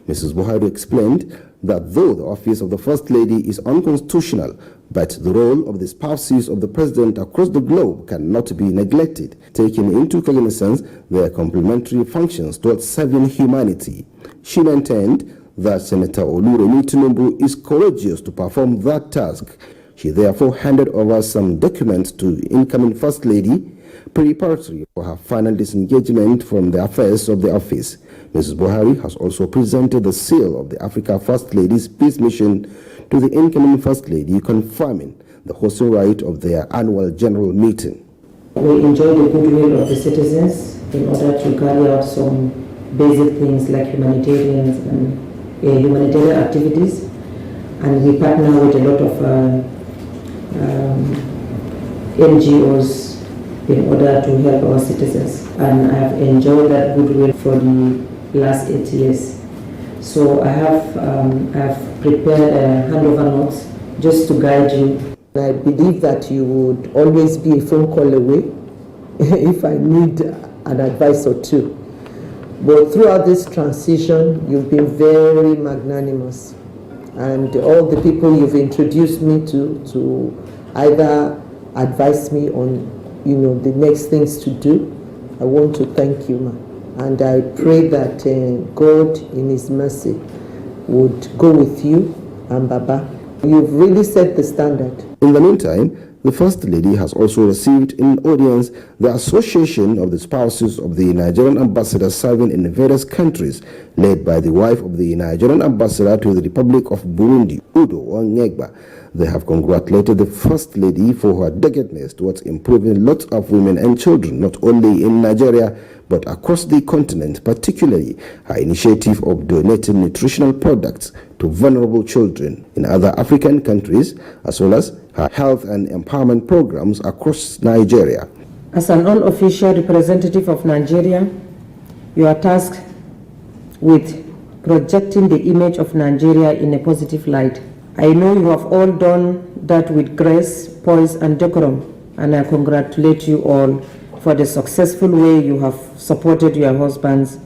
Mrs. Buhari explained that though the office of the First Lady is unconstitutional, but the role of the spouses of the President across the globe cannot be neglected, taking into cognizance their complementary functions towards serving humanity. She maintained that Senator Oluremi Tinubu is courageous to perform that task. She therefore handed over some documents to the incoming First Lady, preparatory for her final disengagement from the affairs of the office. Mrs. Buhari has also presented the seal of the Africa First Lady's Peace Mission to the incoming First Lady, confirming the hosting right of their annual general meeting. We enjoy the goodwill of the citizens in order to carry out some basic things like humanitarian activities, and we partner with a lot of NGOs in order to help our citizens, and I have enjoyed that goodwill for the last 8 years. So I have prepared handover notes just to guide you. I believe that you would always be a phone call away if I need an advice or two. But throughout this transition, you've been very magnanimous, and all the people you've introduced me to either advise me on, the next things to do, I want to thank you, ma. And I pray that God in His mercy would go with you and Baba. You've really set the standard. In the meantime, the First Lady has also received in audience the Association of the Spouses of the Nigerian Ambassador serving in various countries, led by the wife of the Nigerian Ambassador to the Republic of Burundi, Udo Onyegba. They have congratulated the First Lady for her doggedness towards improving lots of women and children, not only in Nigeria, but across the continent, particularly her initiative of donating nutritional products to vulnerable children in other African countries, as well as her health and empowerment programs across Nigeria. As an unofficial representative of Nigeria, you are tasked with projecting the image of Nigeria in a positive light. I know you have all done that with grace, poise, and decorum, and I congratulate you all for the successful way you have supported your husbands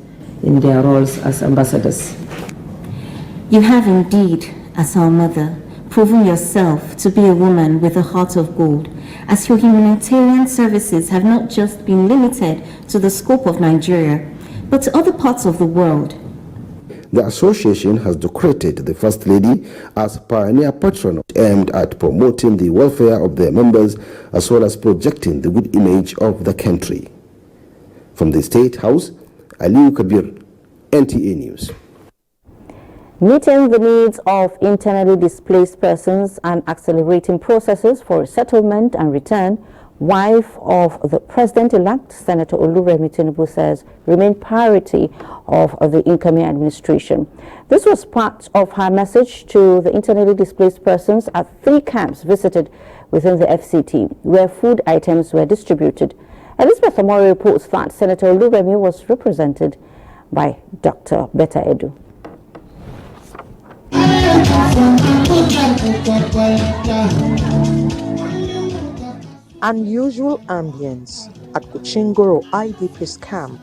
in their roles as ambassadors. You have indeed, as our mother, proven yourself to be a woman with a heart of gold, as your humanitarian services have not just been limited to the scope of Nigeria, but to other parts of the world. The association has decorated the First Lady as pioneer patron aimed at promoting the welfare of their members as well as projecting the good image of the country. From the State House, Aliu Kabir, NTA News. Meeting the needs of internally displaced persons and accelerating processes for resettlement and return, wife of the President-elect, Senator Oluremi Tinubu, says remain priority of the incoming administration. This was part of her message to the internally displaced persons at 3 camps visited within the FCT, where food items were distributed. Elizabeth Omori reports that Senator Oluremi was represented by Dr. Betta Edu. Unusual ambience at Kuchingoro IDP's camp,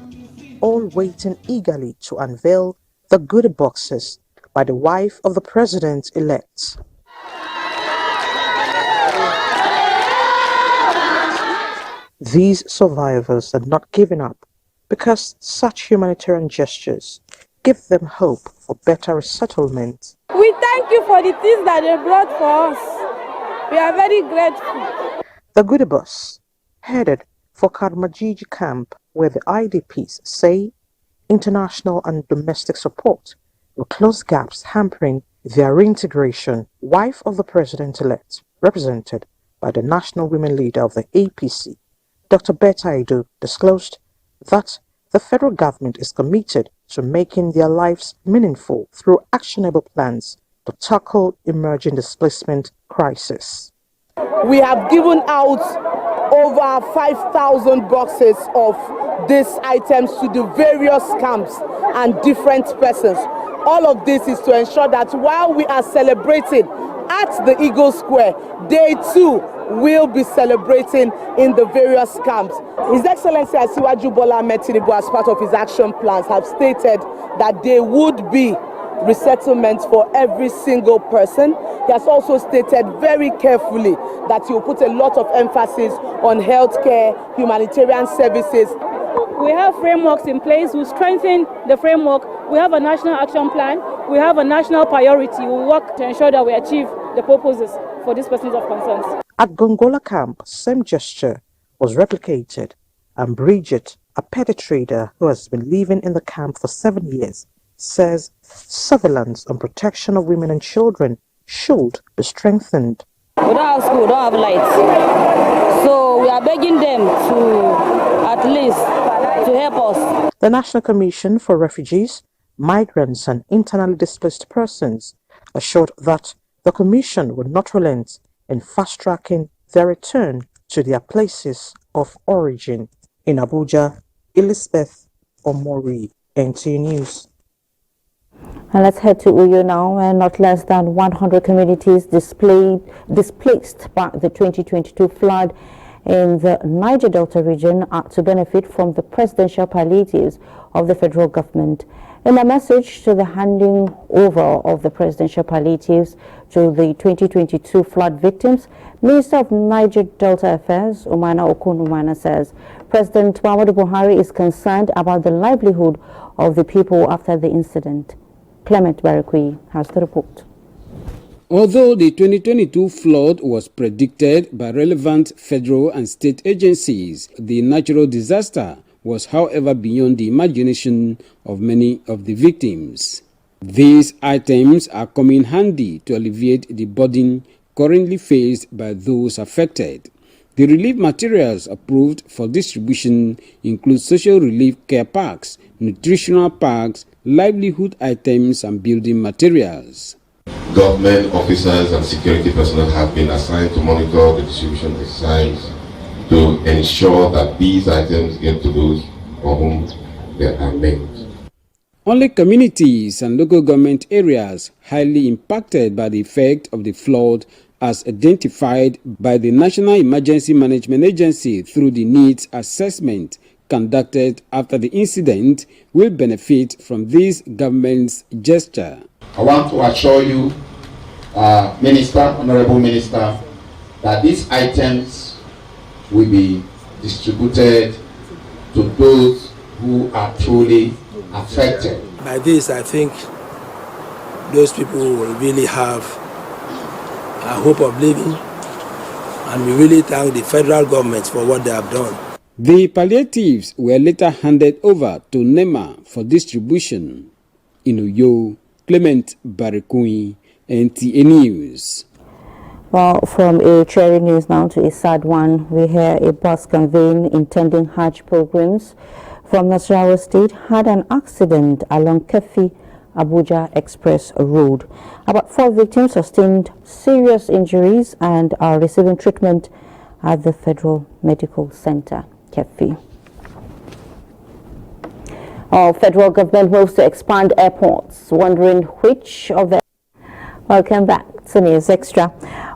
all waiting eagerly to unveil the goodie boxes by the wife of the president-elect. These survivors are not giving up because such humanitarian gestures give them hope for better resettlement. We thank you for the things that they brought for us. We are very grateful. The goodie bus headed for Karmajiji camp, where the IDPs say international and domestic support will close gaps hampering their reintegration. Wife of the president-elect, represented by the national women leader of the APC, Dr. Betta Edu, disclosed that the federal government is committed to making their lives meaningful through actionable plans to tackle emerging displacement crisis. We have given out over 5,000 boxes of these items to the various camps and different persons. All of this is to ensure that while we are celebrating at the Eagle Square, they too will be celebrating in the various camps. His Excellency Asiwaju Bola Ahmed Tinubu, as part of his action plans, have stated that there would be resettlement for every single person. He has also stated very carefully that he will put a lot of emphasis on healthcare, humanitarian services. We have frameworks in place. We strengthen the framework. We have a national action plan. We have a national priority. We work to ensure that we achieve the purposes for these persons of concern. At Gongola camp, same gesture was replicated, and Bridget, a petty trader who has been living in the camp for 7 years, says surveillance and protection of women and children should be strengthened. We don't have school, we don't have lights. So we are begging them to at least to help us. The National Commission for Refugees, Migrants and Internally Displaced Persons assured that the Commission would not relent in fast-tracking their return to their places of origin. In Abuja, Elizabeth Omori, NTA News. And let's head to Uyo now, where not less than 100 communities displaced by the 2022 flood in the Niger Delta region are to benefit from the presidential palliatives of the federal government. In a message to the handing over of the presidential palliatives to the 2022 flood victims, Minister of Niger Delta Affairs, Umana Okun says President Muhammadu Buhari is concerned about the livelihood of the people after the incident. Clement Barakui has the report. Although the 2022 flood was predicted by relevant federal and state agencies, the natural disaster was, however, beyond the imagination of many of the victims. These items are coming handy to alleviate the burden currently faced by those affected. The relief materials approved for distribution include social relief care packs, nutritional packs, livelihood items, and building materials. Government officers and security personnel have been assigned to monitor the distribution exercise to ensure that these items get to those for whom they are meant. Only communities and local government areas highly impacted by the effect of the flood, as identified by the National Emergency Management Agency through the needs assessment conducted after the incident, will benefit from this government's gesture. I want to assure you, Honorable Minister, that these items will be distributed to those who are truly affected. By this, I think those people will really have a hope of living, and we really thank the federal government for what they have done. The palliatives were later handed over to NEMA for distribution. In Uyo, Clement Barakui, NTA News. Well, from a cheery news now to a sad one, we hear a bus conveying intending Hajj pilgrims from Nasarawa State had an accident along Kefi Abuja Express Road. About 4 victims sustained serious injuries and are receiving treatment at the Federal Medical Center, Kefi. Our federal government moves to expand airports, wondering which of them. Welcome back to News Extra.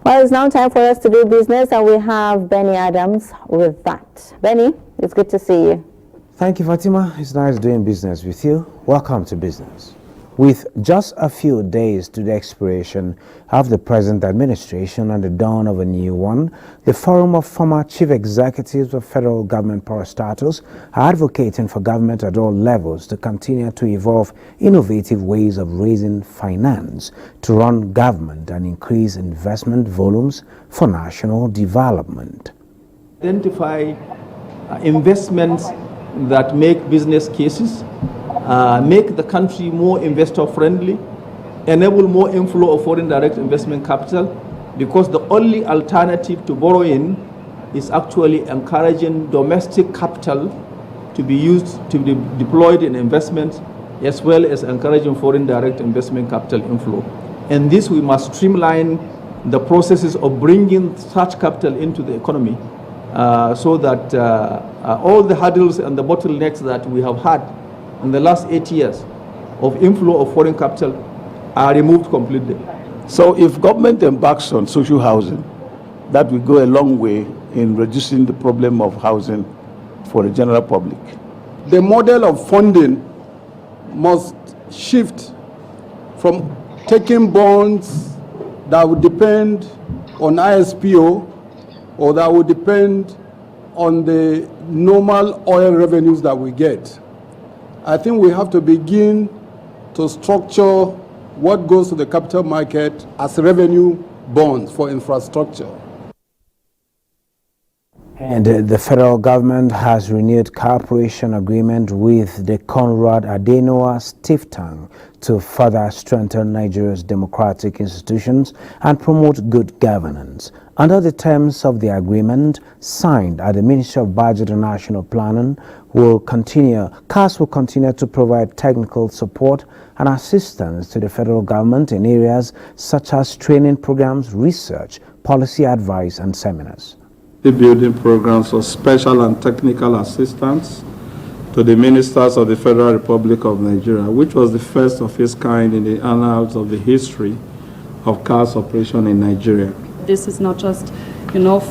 Well, it's now time for us to do business, and we have Benny Adams with that. Benny, it's good to see you. Thank you, Fatima. It's nice doing business with you. Welcome to business. With just a few days to the expiration of the present administration and the dawn of a new one, the Forum of Former Chief Executives of Federal Government Parastatals are advocating for government at all levels to continue to evolve innovative ways of raising finance to run government and increase investment volumes for national development. Identify investments that make business cases, make the country more investor-friendly, enable more inflow of foreign direct investment capital, because the only alternative to borrowing is actually encouraging domestic capital to be used, to be deployed in investment, as well as encouraging foreign direct investment capital inflow. And this, we must streamline the processes of bringing such capital into the economy so that all the hurdles and the bottlenecks that we have had in the last 8 years of inflow of foreign capital are removed completely. So if government embarks on social housing, that will go a long way in reducing the problem of housing for the general public. The model of funding must shift from taking bonds that would depend on ISPO or that would depend on the normal oil revenues that we get. I think we have to begin to structure what goes to the capital market as revenue bonds for infrastructure. And the federal government has renewed cooperation agreement with the Conrad Adenauer think tank to further strengthen Nigeria's democratic institutions and promote good governance. Under the terms of the agreement signed at the Ministry of Budget and National Planning, CAS will continue to provide technical support and assistance to the federal government in areas such as training programs, research, policy advice, and seminars. The building programs of special and technical assistance to the ministers of the Federal Republic of Nigeria, which was the first of its kind in the annals of the history of CAS operation in Nigeria. This is not just,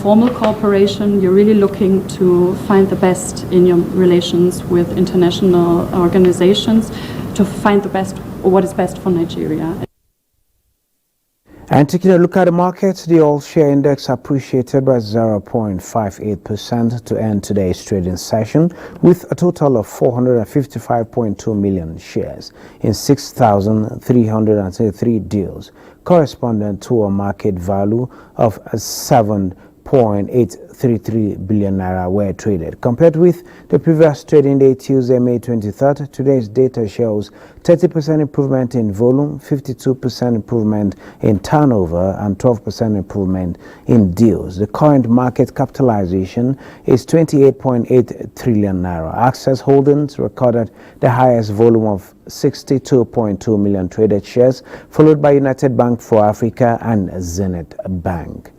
formal cooperation. You're really looking to find the best in your relations with international organizations to find the best, or what is best for Nigeria. And taking a look at the markets, the oil share index appreciated by 0.58% to end today's trading session with a total of 455.2 million shares in 6,333 deals, corresponding to a market value of 7.833 billion naira were traded. Compared with the previous trading day, Tuesday, May 23rd, today's data shows 30% improvement in volume, 52% improvement in turnover, and 12% improvement in deals. The current market capitalization is 28.8 trillion naira. Access Holdings recorded the highest volume of 62.2 million traded shares, followed by United Bank for Africa and Zenith Bank.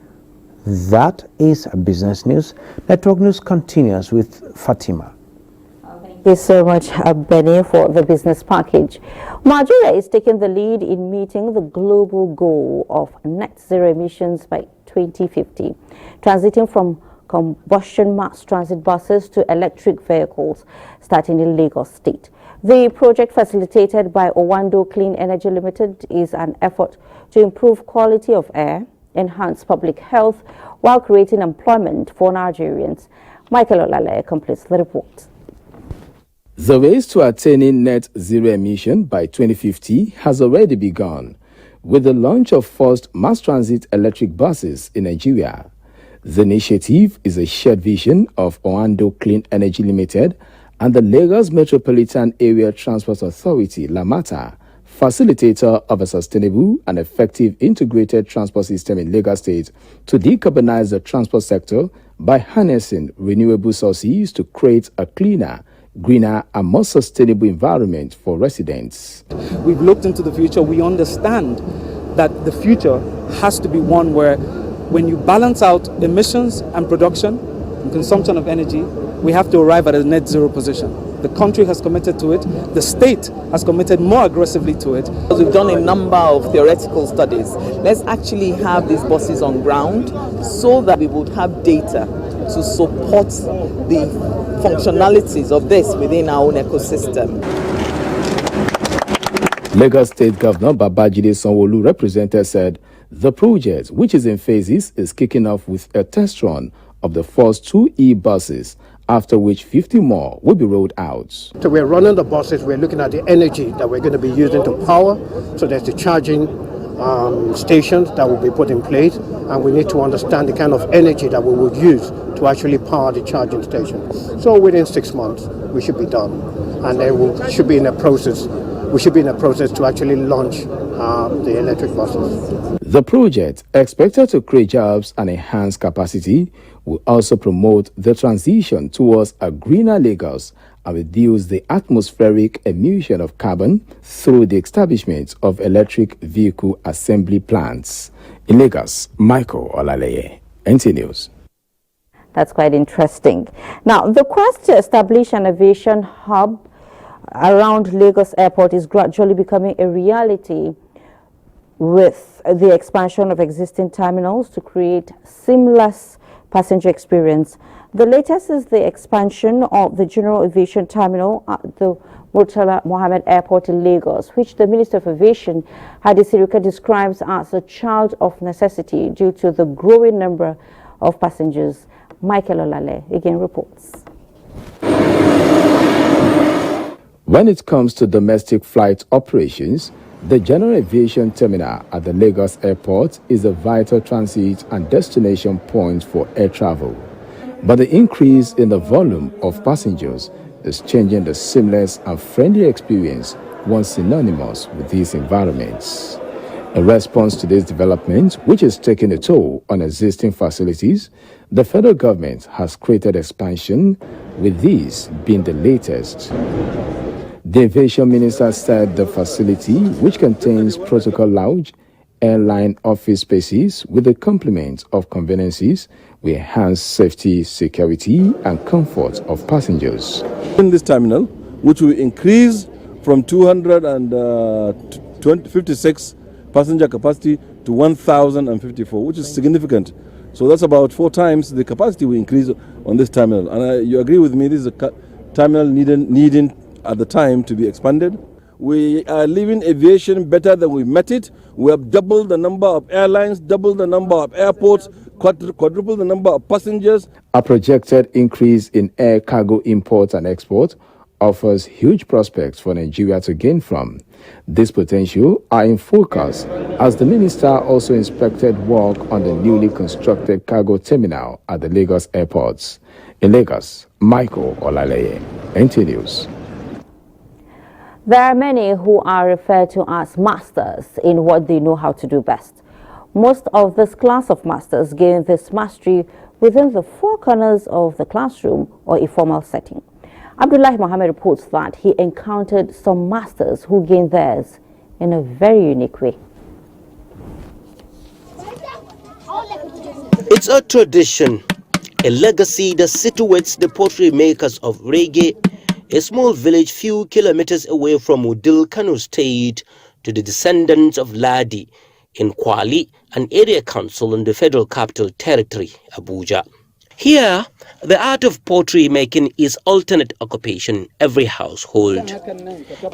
That is business news. Network News continues with Fatima. Thank you so much, Benny, for the business package. Nigeria is taking the lead in meeting the global goal of net zero emissions by 2050, transiting from combustion mass transit buses to electric vehicles, starting in Lagos State. The project, facilitated by Owando Clean Energy Limited, is an effort to improve quality of air, enhance public health, while creating employment for Nigerians. Michael Olale completes the report. The race to attaining net zero emission by 2050 has already begun, with the launch of first mass transit electric buses in Nigeria. The initiative is a shared vision of Owando Clean Energy Limited and the Lagos Metropolitan Area Transport Authority, LAMATA, facilitator of a sustainable and effective integrated transport system in Lagos State, to decarbonize the transport sector by harnessing renewable sources to create a cleaner, greener and more sustainable environment for residents. We've looked into the future. We understand that the future has to be one where when you balance out emissions and production and consumption of energy, we have to arrive at a net zero position. The country has committed to it. The state has committed more aggressively to it. We've done a number of theoretical studies. Let's actually have these buses on ground so that we would have data to support the functionalities of this within our own ecosystem. Lagos State Governor Babajide Sanwo-Olu representative said the project, which is in phases, is kicking off with a test run of the first 2 e-buses, after which 50 more will be rolled out. So we're running the buses, we're looking at the energy that we're going to be using to power, so there's the charging stations that will be put in place, and we need to understand the kind of energy that we would use to actually power the charging station. So within 6 months, we should be done, and then we should be in a process to actually launch the electric buses. The project, expected to create jobs and enhance capacity, will also promote the transition towards a greener Lagos and reduce the atmospheric emission of carbon through the establishment of electric vehicle assembly plants. In Lagos, Michael Olaleye, NTA News. That's quite interesting. Now, the quest to establish an aviation hub around Lagos Airport is gradually becoming a reality with the expansion of existing terminals to create seamless passenger experience. The latest is the expansion of the General Aviation Terminal at the Murtala Mohammed Airport in Lagos, which the Minister of Aviation, Hadi Sirika, describes as a child of necessity due to the growing number of passengers. Michael Olale again reports. When it comes to domestic flight operations, the General Aviation Terminal at the Lagos Airport is a vital transit and destination point for air travel. But the increase in the volume of passengers is changing the seamless and friendly experience once synonymous with these environments. In response to this development, which is taking a toll on existing facilities, the federal government has created expansion, with these being the latest. The Aviation Minister said the facility, which contains protocol lounge, airline office spaces with a complement of conveniences, will enhance safety, security, and comfort of passengers. In this terminal, which will increase from 256 passenger capacity to 1,054, which is significant. So that's about 4 times the capacity we increase on this terminal. And you agree with me, this is a terminal needing at the time to be expanded. We are leaving aviation better than we met it. We have doubled the number of airlines, doubled the number of airports, quadrupled the number of passengers. A projected increase in air cargo import and export offers huge prospects for Nigeria to gain from. This potential are in focus as the minister also inspected work on the newly constructed cargo terminal at the Lagos airports. In Lagos, Michael Olaleye, NTA News. There are many who are referred to as masters in what they know how to do best. Most of this class of masters gain this mastery within the 4 corners of the classroom or a formal setting. Abdullahi Mohammed reports that he encountered some masters who gained theirs in a very unique way. It's a tradition, a legacy that situates the pottery makers of Reggae, a small village few kilometers away from Udil, Kano State, to the descendants of Ladi in Kwali, an area council in the Federal Capital Territory, Abuja. Here, the art of pottery making is alternate occupation every household.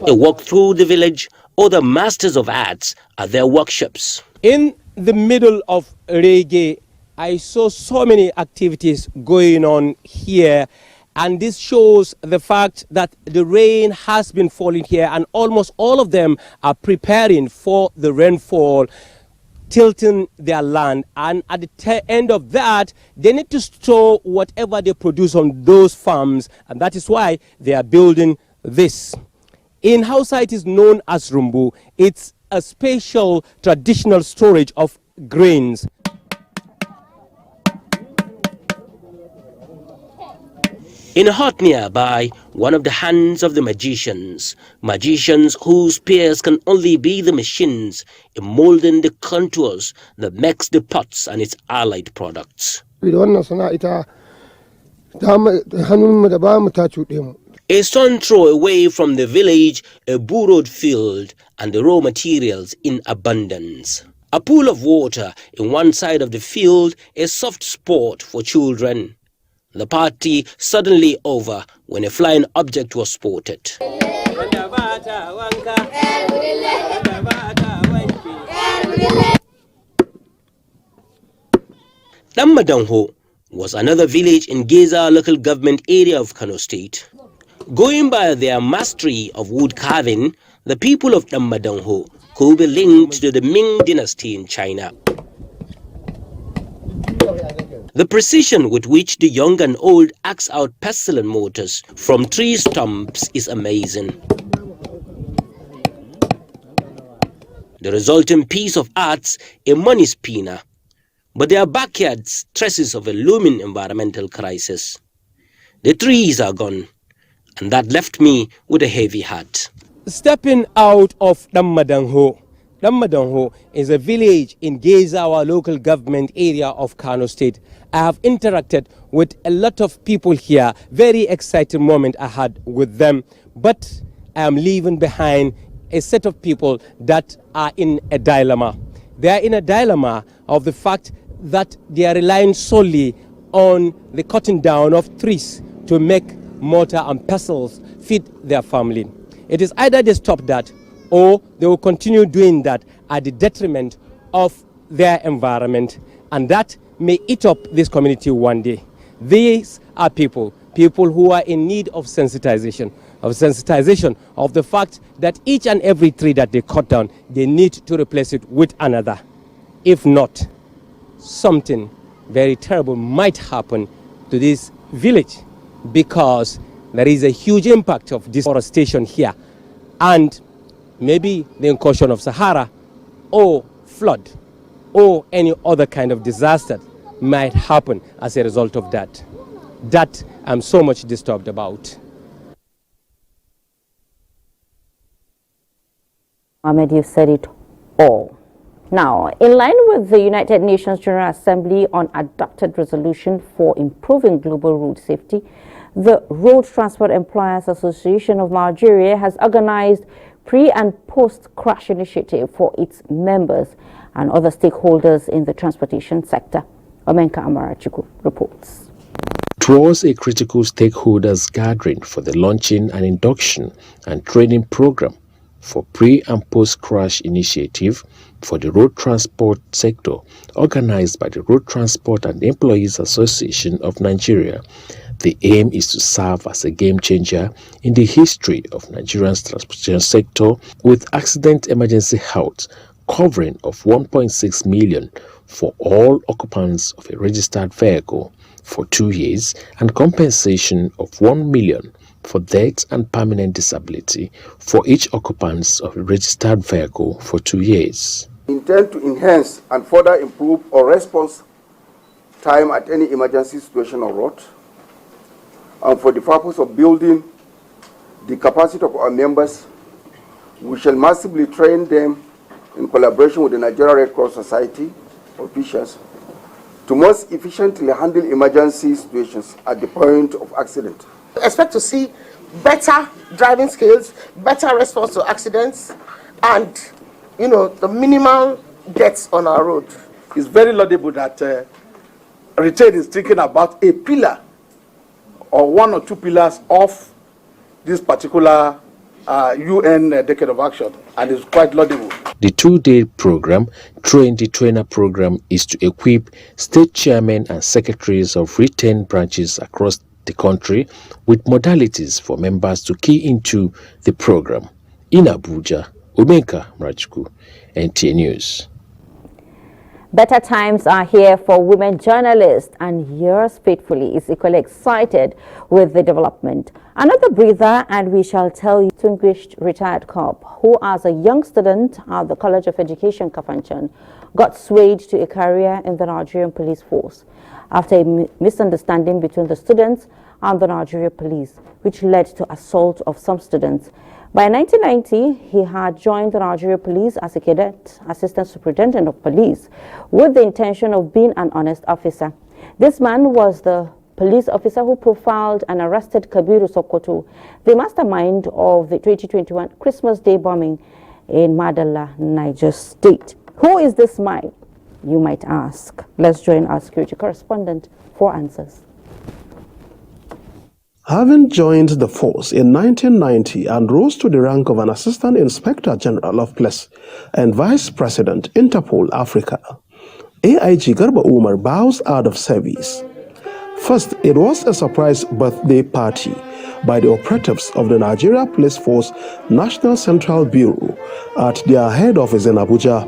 A walk through the village or the masters of arts at their workshops. In the middle of Reggae, I saw so many activities going on here, and this shows the fact that the rain has been falling here, and almost all of them are preparing for the rainfall, tilting their land, and at the end of that they need to store whatever they produce on those farms, and that is why they are building this. In Hausa it is known as rumbu. It's a special traditional storage of grains. In a hut nearby, one of the hands of the magicians whose peers can only be the machines in molding the contours that makes the pots and its allied products. A stone's throw away from the village, a burrowed field and the raw materials in abundance. A pool of water in one side of the field, a soft spot for children. The party suddenly over when a flying object was spotted. Dammadanho was another village in Geza local government area of Kano State. Going by their mastery of wood carving, the people of Dammadanho could be linked to the Ming dynasty in China. The precision with which the young and old axe out pestle and mortars from tree stumps is amazing. The resulting piece of art's a money spinner, but their backyards traces of a looming environmental crisis. The trees are gone, and that left me with a heavy heart. Stepping out of Dammadanho. Dammadanho is a village in Gezawa local government area of Kano State. I have interacted with a lot of people here. Very exciting moment I had with them. But I am leaving behind a set of people that are in a dilemma. They are in a dilemma of the fact that they are relying solely on the cutting down of trees to make mortar and pestles feed their family. It is either they stop that or they will continue doing that at the detriment of their environment, and that may eat up this community one day. These are people who are in need of sensitization of the fact that each and every tree that they cut down, they need to replace it with another. If not, something very terrible might happen to this village, because there is a huge impact of deforestation here, and maybe the incursion of Sahara or flood or any other kind of disaster might happen as a result of that. That I'm so much disturbed about. Ahmed, you said it all. Now, in line with the United Nations General Assembly on adopted resolution for improving global road safety, the Road Transport Employers Association of Nigeria has organized pre- and post-crash initiative for its members and other stakeholders in the transportation sector. Omenka Amarachiku reports. It was a critical stakeholders gathering for the launching and induction and training program for pre- and post-crash initiative for the road transport sector, organized by the Road Transport and Employees Association of Nigeria. The aim is to serve as a game changer in the history of Nigeria's transportation sector, with accident emergency health covering of 1.6 million for all occupants of a registered vehicle for 2 years and compensation of 1 million for death and permanent disability for each occupant of a registered vehicle for 2 years. Intend to enhance and further improve our response time at any emergency situation on road, and for the purpose of building the capacity of our members, we shall massively train them in collaboration with the Nigerian Red Cross Society officials to most efficiently handle emergency situations at the point of accident. Expect to see better driving skills, better response to accidents, and the minimal deaths on our road. It's very laudable that Retain is thinking about a pillar or one or two pillars of this particular UN Decade of Action, and it's quite laudable. The 2-day program, Train the Trainer program, is to equip state chairmen and secretaries of Retain branches across the country with modalities for members to key into the program. In Abuja, Omenka Mrachku, NTA News. Better times are here for women journalists, and yours faithfully is equally excited with the development. Another breather, and we shall tell you, distinguished retired cop who, as a young student at the College of Education, Kafanchan, got swayed to a career in the Nigerian police force. After a misunderstanding between the students and the Nigerian police, which led to assault of some students. By 1990, he had joined the Nigerian police as a cadet assistant superintendent of police with the intention of being an honest officer. This man was the police officer who profiled and arrested Kabiru Sokoto, the mastermind of the 2021 Christmas Day bombing in Madala, Niger State. Who is this man, you might ask? Let's join our security correspondent for answers. Having joined the force in 1990 and rose to the rank of an Assistant Inspector General of Police and Vice President Interpol Africa, AIG Garba Umar bows out of service. First, it was a surprise birthday party by the operatives of the Nigeria Police Force National Central Bureau at their head office in Abuja.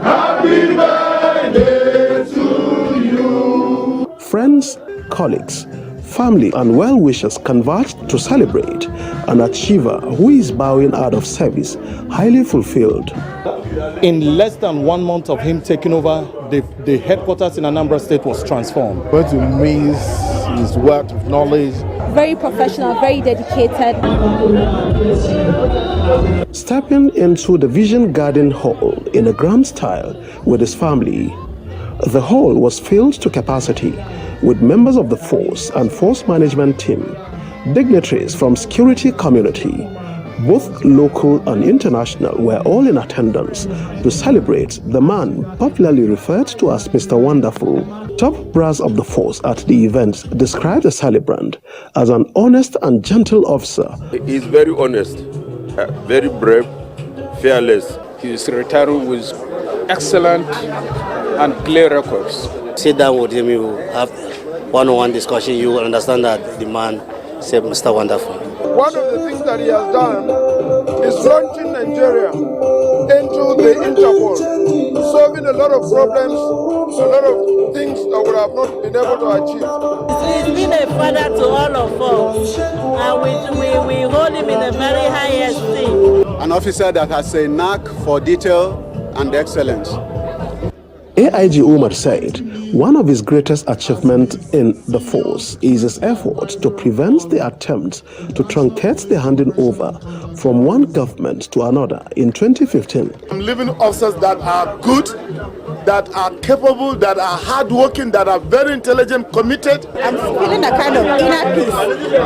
Happy birthday to you! Friends, colleagues, family and well-wishers converged to celebrate an achiever who is bowing out of service, highly fulfilled. In less than 1 month of him taking over, the headquarters in Anambra State was transformed. Going to miss his wealth of knowledge. Very professional, very dedicated. Stepping into the Vision Garden Hall in a grand style with his family, the hall was filled to capacity with members of the force and force management team, dignitaries from security community, both local and international, were all in attendance to celebrate the man popularly referred to as Mr. Wonderful. Top brass of the force at the event described the celebrant as an honest and gentle officer. He's very honest, very brave, fearless. His retiring with excellent and clear records. Sit down with him, you have one-on-one discussion, you will understand that the man said Mr. Wonderful. One of the things that he has done is launching Nigeria into the Interpol, solving a lot of problems, a lot of things that would have not been able to achieve. He's been a father to all of us, and we hold him in a very high esteem. An officer that has a knack for detail and excellence. AIG Umar said one of his greatest achievements in the force is his effort to prevent the attempt to truncate the handing over from one government to another in 2015. I'm leaving officers that are good, that are capable, that are hardworking, that are very intelligent, committed. I'm feeling a kind of inner peace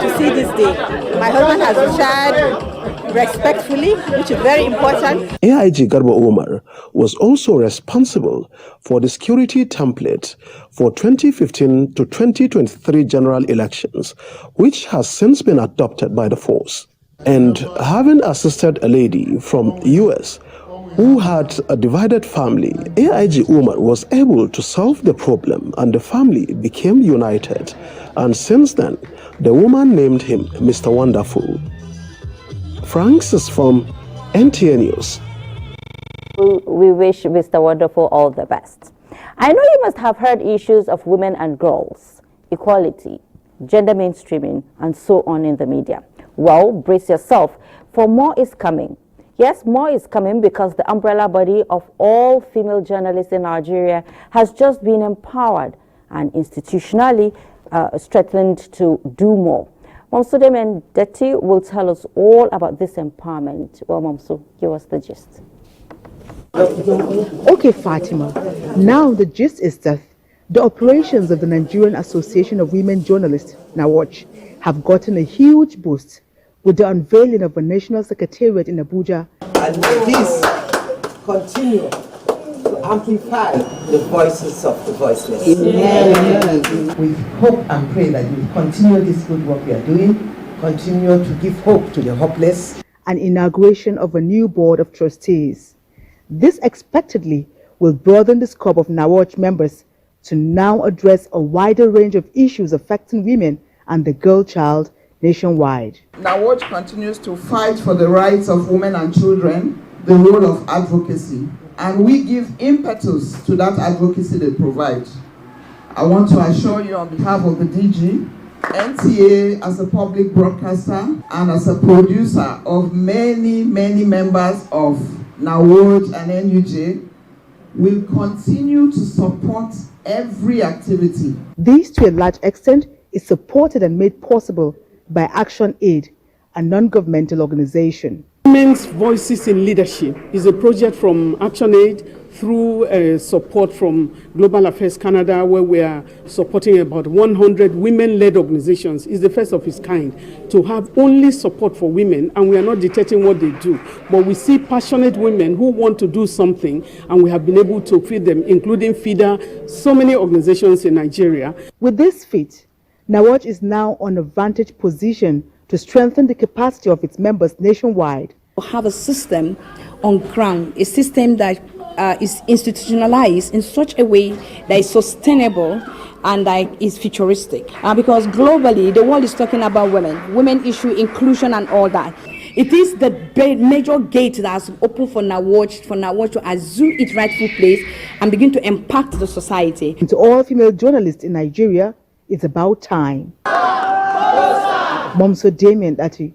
to see this day. My husband has retired respectfully, which is very important. AIG Garba Umar was also responsible for the security template for 2015 to 2023 general elections, which has since been adopted by the force. And having assisted a lady from US who had a divided family, AIG Umar was able to solve the problem and the family became united. And since then, the woman named him Mr. Wonderful. Francis from NTA News. We wish Mr. Wonderful all the best. I know you must have heard issues of women and girls, equality, gender mainstreaming, and so on in the media. Well, brace yourself, for more is coming. Yes, more is coming because the umbrella body of all female journalists in Nigeria has just been empowered and institutionally strengthened to do more. Mamsu Demendeti will tell us all about this empowerment. Well, Mamsu, give us the gist. Okay, Fatima. Now the gist is that the operations of the Nigerian Association of Women Journalists, NAWAJ, have gotten a huge boost with the unveiling of a national secretariat in Abuja. And this continue to amplify the voices of the voiceless. Amen. We hope and pray that you continue this good work we are doing, continue to give hope to the hopeless. An inauguration of a new board of trustees. This expectedly will broaden the scope of NAWAJ members to now address a wider range of issues affecting women and the girl child nationwide. NAWAJ continues to fight for the rights of women and children, the role of advocacy, and we give impetus to that advocacy they provide. I want to assure you on behalf of the DG, NTA as a public broadcaster and as a producer of many members of NAWAJ and NUJ, will continue to support every activity. This, to a large extent, is supported and made possible by Action Aid, a non-governmental organization. Women's Voices in Leadership is a project from Action Aid through support from Global Affairs Canada, where we are supporting about 100 women-led organizations. It's the first of its kind to have only support for women, and we are not dictating what they do. But we see passionate women who want to do something, and we have been able to feed them, including FIDA, so many organizations in Nigeria. With this feat, NAWOJ is now on a vantage position to strengthen the capacity of its members nationwide. We have a system on ground, a system that is institutionalized in such a way that is sustainable and that is futuristic. Because globally, the world is talking about women issue, inclusion and all that. It is the major gate that's open for NAWOJ to assume its rightful place and begin to impact the society. And to all female journalists in Nigeria, it's about time. Momso Damien Ati.